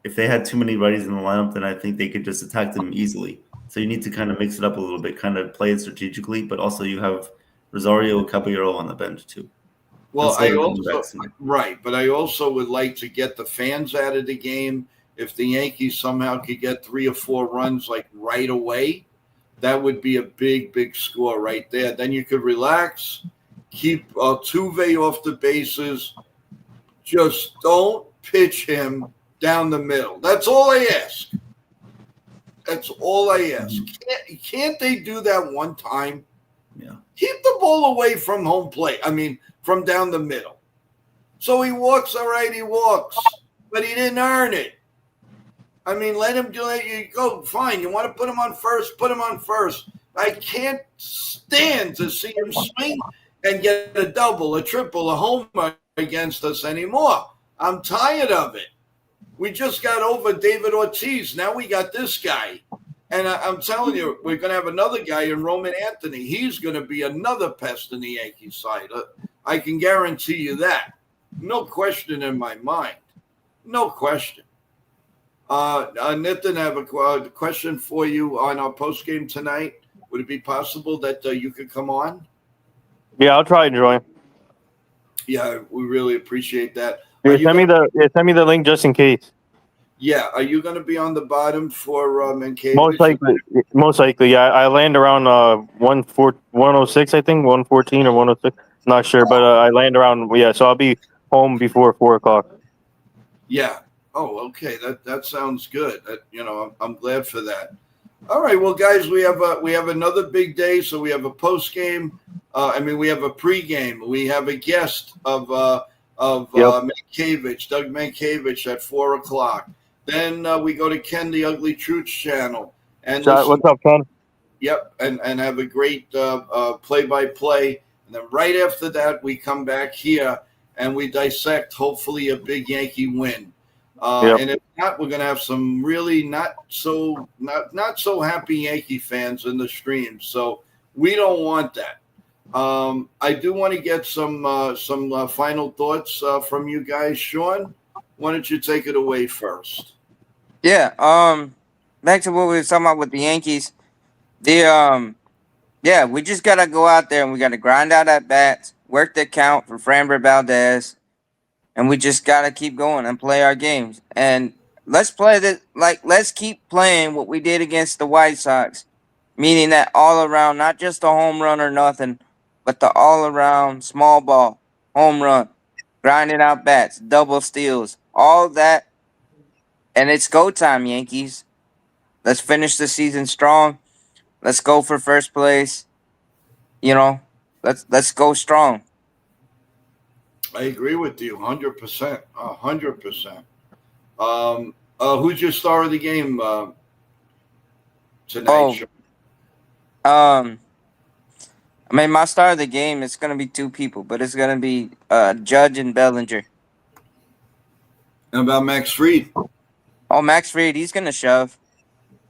if they had too many righties in the lineup, then I think they could just attack them easily. So you need to kind of mix it up a little bit, kind of play it strategically, but also you have Rosario Caballero on the bench too. Well, I also right, but I also would like to get the fans out of the game. If the Yankees somehow could get 3 or 4 runs like right away, that would be a big, big score right there. Then you could relax, keep Altuve off the bases. Just don't pitch him down the middle. That's all I ask. That's all I ask. Can't they do that one time? Yeah. Keep the ball away from home plate. I mean, from down the middle. So he walks, all right, he walks, but he didn't earn it. I mean, let you go. Fine. You want to put him on first? Put him on first. I can't stand to see him swing and get a double, a triple, a homer against us anymore. I'm tired of it. We just got over David Ortiz. Now we got this guy. And I'm telling you, we're going to have another guy in Roman Anthony. He's going to be another pest in the Yankee side. I can guarantee you that. No question in my mind. No question. Nitin, I have a question for you on our post game tonight. Would it be possible that you could come on? Yeah, I'll try and join. Yeah, we really appreciate that. Send me the link just in case. Yeah, are you going to be on the bottom for Mankiewicz? Most likely. Yeah, I land around 106, I think 114 or 106. Not sure, but I land around. Yeah, so I'll be home before 4:00. Yeah. Oh, okay. That sounds good. I'm glad for that. All right, well, guys, we have another big day. So we have a post game. We have a pregame. We have a guest of Mankiewicz, Doug Mankiewicz, at 4:00. Then we go to Ken the Ugly Truths channel and What's up, Ken? Yep, and have a great play-by-play. And then right after that, we come back here and we dissect hopefully a big Yankee win. And if not, we're going to have some really not so happy Yankee fans in the stream. So we don't want that. I do want to get some final thoughts from you guys. Sean, why don't you take it away first? Yeah. Back to what we were talking about with the Yankees. We just gotta go out there and we gotta grind out at bats, work the count for Framber Valdez, and we just gotta keep going and play our games. And let's keep playing what we did against the White Sox, meaning that all around, not just a home run or nothing, but the all around small ball, home run, grinding out bats, double steals, all that. And it's go time, Yankees. Let's finish the season strong. Let's go for first place. Let's go strong. I agree with you 100%. 100%. Who's your star of the game tonight? My star of the game is gonna be 2 people, but it's gonna be Judge and Bellinger. And about Max Fried? Oh, Max Fried, he's gonna shove.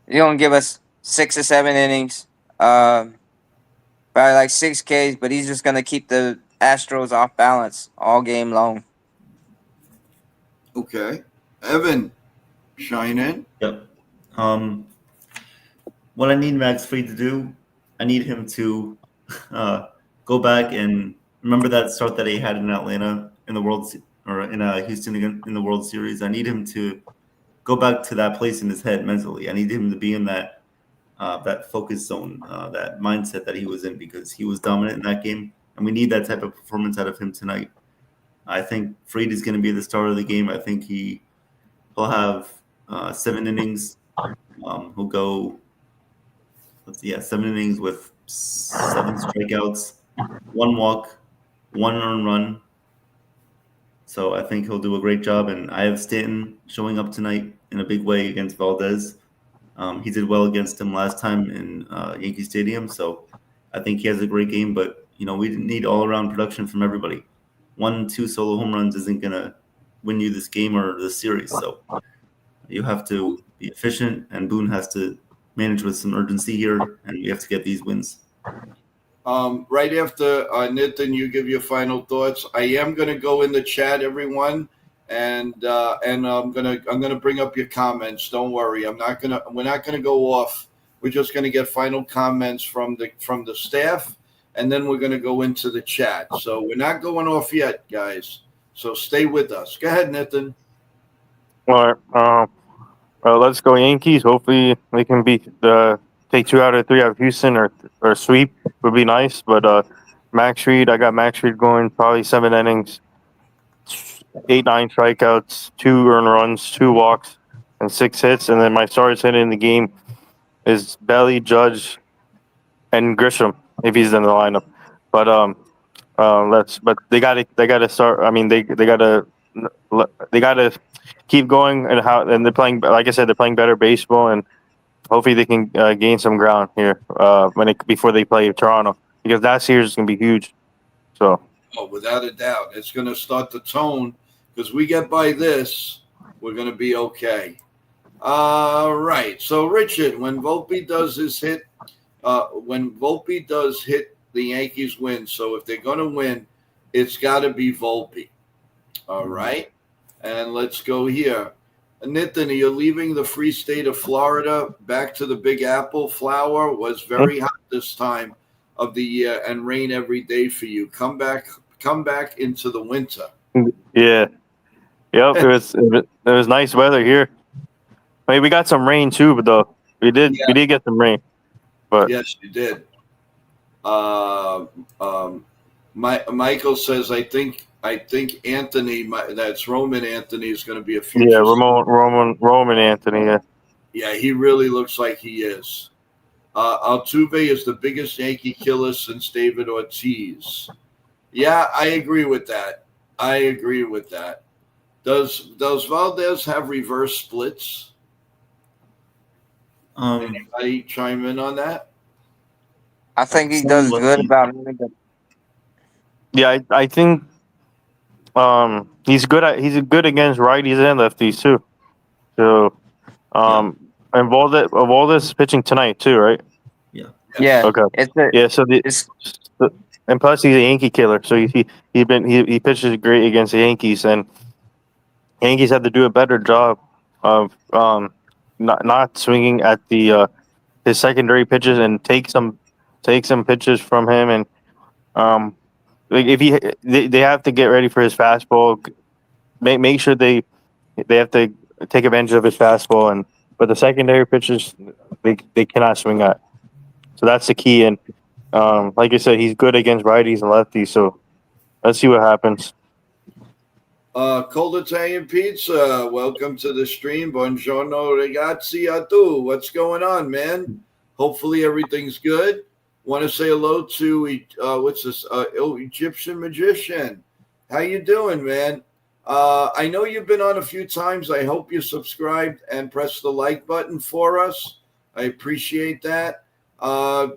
He's gonna give us 6 or 7 innings, probably like 6 Ks, but he's just gonna keep the Astros off balance all game long. Okay. Evan, shine in. Yep. What I need Max Fried to do, I need him to go back and remember that start that he had in Atlanta in the or in Houston in the World Series. I need him to go back to that place in his head mentally. I need him to be in that focus zone, that mindset that he was in, because he was dominant in that game, and we need that type of performance out of him tonight. I think Fried is going to be the starter of the game. I think he'll have 7 innings. He'll go, 7 innings with 7 strikeouts, 1 walk, 1 earned run. So I think he'll do a great job. And I have Stanton showing up tonight in a big way against Valdez. He did well against him last time in Yankee Stadium. So I think he has a great game. But, we need all-around production from everybody. 1-2 solo home runs isn't going to win you this game or this series. So you have to be efficient, and Boone has to manage with some urgency here, and we have to get these wins. Right after Nitin, you give your final thoughts. I am going to go in the chat, everyone, and I'm gonna bring up your comments. Don't worry, we're not gonna go off. We're just gonna get final comments from the staff, and then we're gonna go into the chat. So we're not going off yet, guys. So stay with us. Go ahead, Nitin. All right. Let's go Yankees. Hopefully they can take 2 out of 3 out of Houston or sweep would be nice. But Max Fried, I got Max Fried going probably 7 innings, 8-9 strikeouts, 2 earned runs, 2 walks, and 6 hits. And then my starters hitting in the game is Belly, Judge, and Grisham if he's in the lineup. But but they gotta start. I mean they gotta keep going, and they're playing. Like I said, they're playing better baseball, and hopefully they can gain some ground here before they play Toronto, because that series is gonna be huge. So, without a doubt, it's gonna start to tone, because we get by this, we're gonna be okay. All right. So Richard, when Volpe does his hit, the Yankees win. So if they're gonna win, it's got to be Volpe. All right. And let's go here. Nitin, you're leaving the free state of Florida back to the Big Apple. Flower was very hot this time of the year, and rain every day for you. Come back into the winter. yeah, yep. It was nice weather here. I mean, we got some rain too, but though we did get some rain. But yes, you did. Michael says, I think Anthony, that's Roman Anthony, is going to be a future. Yeah, Roman Anthony. Yeah. Yeah, he really looks like he is. Altuve is the biggest Yankee killer since David Ortiz. Yeah, I agree with that. Does Valdez have reverse splits? Anybody chime in on that? I think he does good about it. Yeah, I think he's good against righties and lefties too. So and Valdez is pitching tonight too, right? Yeah. Okay. And plus he's a Yankee killer, so he pitches great against the Yankees, and Yankees have to do a better job of not swinging at his secondary pitches and take some pitches from him, and they have to get ready for his fastball. Make sure they have to take advantage of his fastball, but the secondary pitches they cannot swing at. So that's the key. And like I said, he's good against righties and lefties. So let's see what happens. Cold Italian Pizza, welcome to the stream. Buongiorno ragazzi a tu. What's going on, man? Hopefully everything's good. Want to say hello to Egyptian Magician. How you doing, man? I know you've been on a few times. I hope you subscribed and pressed the like button for us. I appreciate that.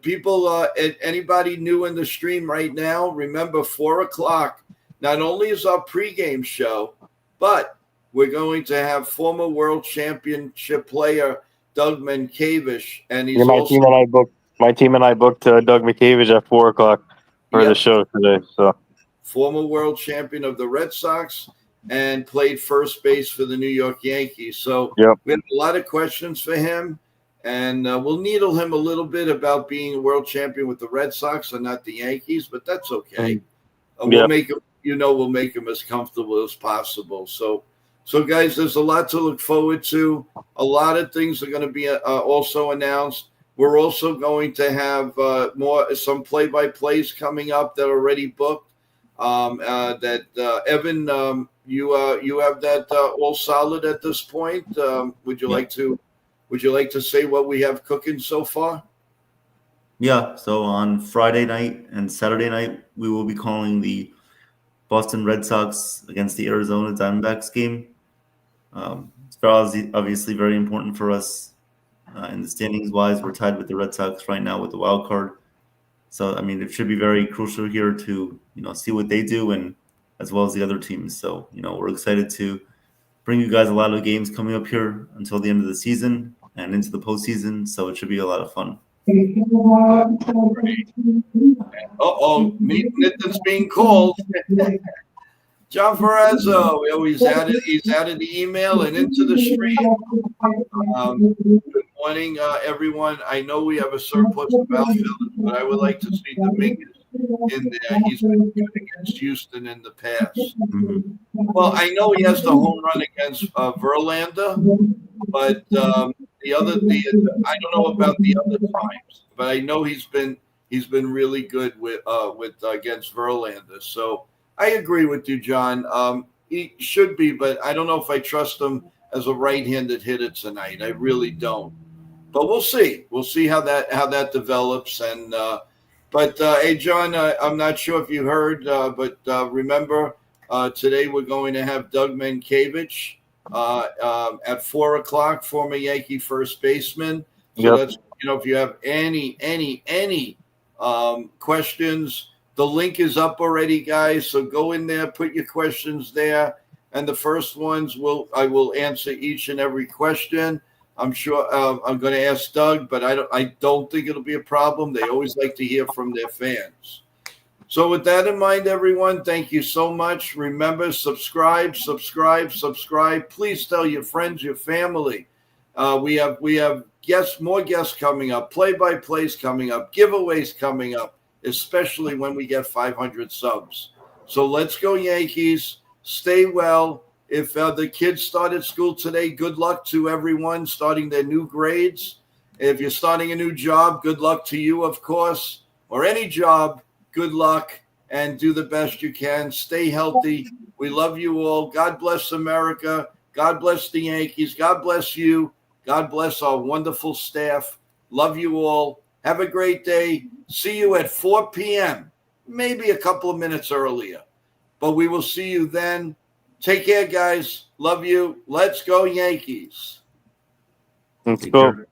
People, anybody new in the stream right now, remember 4 o'clock. Not only is our pregame show, but we're going to have former world championship player Doug Mankiewicz, and Yeah, he's also my team and I booked Doug McCavish at 4 o'clock for the show today. So former world champion of the Red Sox and played first base for the New York Yankees. So yep. we have a lot of questions for him, and we'll needle him a little bit about being a world champion with the Red Sox and not the Yankees, but that's okay. We'll make him, we'll make him as comfortable as possible. So guys, there's a lot to look forward to. A lot of things are going to be also announced. We're also going to have some play-by-plays coming up that are already booked. Evan, you have that all solid at this point. Would you like to say what we have cooking so far? Yeah, so on Friday night and Saturday night, we will be calling the Boston Red Sox against the Arizona Diamondbacks game. It's obviously very important for us in the standings wise. We're tied with the Red Sox right now with the wild card. So, I mean, it should be very crucial here to, see what they do and as well as the other teams. So, we're excited to bring you guys a lot of games coming up here until the end of the season and into the postseason. So it should be a lot of fun. Nathan's being called. John Ferrazzo, he's added the email and into the stream. Good morning, everyone. I know we have a surplus of outfielders, but I would like to see Dominguez in there. He's been good against Houston in the past. Mm-hmm. Well, I know he has the home run against Verlander, but I don't know about the other times, but I know he's been really good with against Verlander. So I agree with you, John. He should be, but I don't know if I trust him as a right-handed hitter tonight. I really don't. But we'll see. We'll see how that develops. And hey, John, I'm not sure if you heard, but remember, today we're going to have Doug Mankiewicz at 4 o'clock, former Yankee first baseman. So that's if you have any questions. The link is up already, guys. So go in there, put your questions there, and the first ones I will answer each and every question. I'm sure I'm going to ask Doug, but I don't think it'll be a problem. They always like to hear from their fans. So with that in mind, everyone, thank you so much. Remember, subscribe. Please tell your friends, your family. We have more guests coming up, play-by-plays coming up, giveaways coming up, especially when we get 500 subs. So let's go Yankees. Stay well. If the kids started school today, good luck to everyone starting their new grades. If you're starting a new job, good luck to you, of course, or any job. Good luck and do the best you can. Stay healthy. We love you all. God bless America. God bless the Yankees. God bless you. God bless our wonderful staff. Love you all. Have a great day. See you at 4 p.m., maybe a couple of minutes earlier. But we will see you then. Take care, guys. Love you. Let's go, Yankees. Let's go.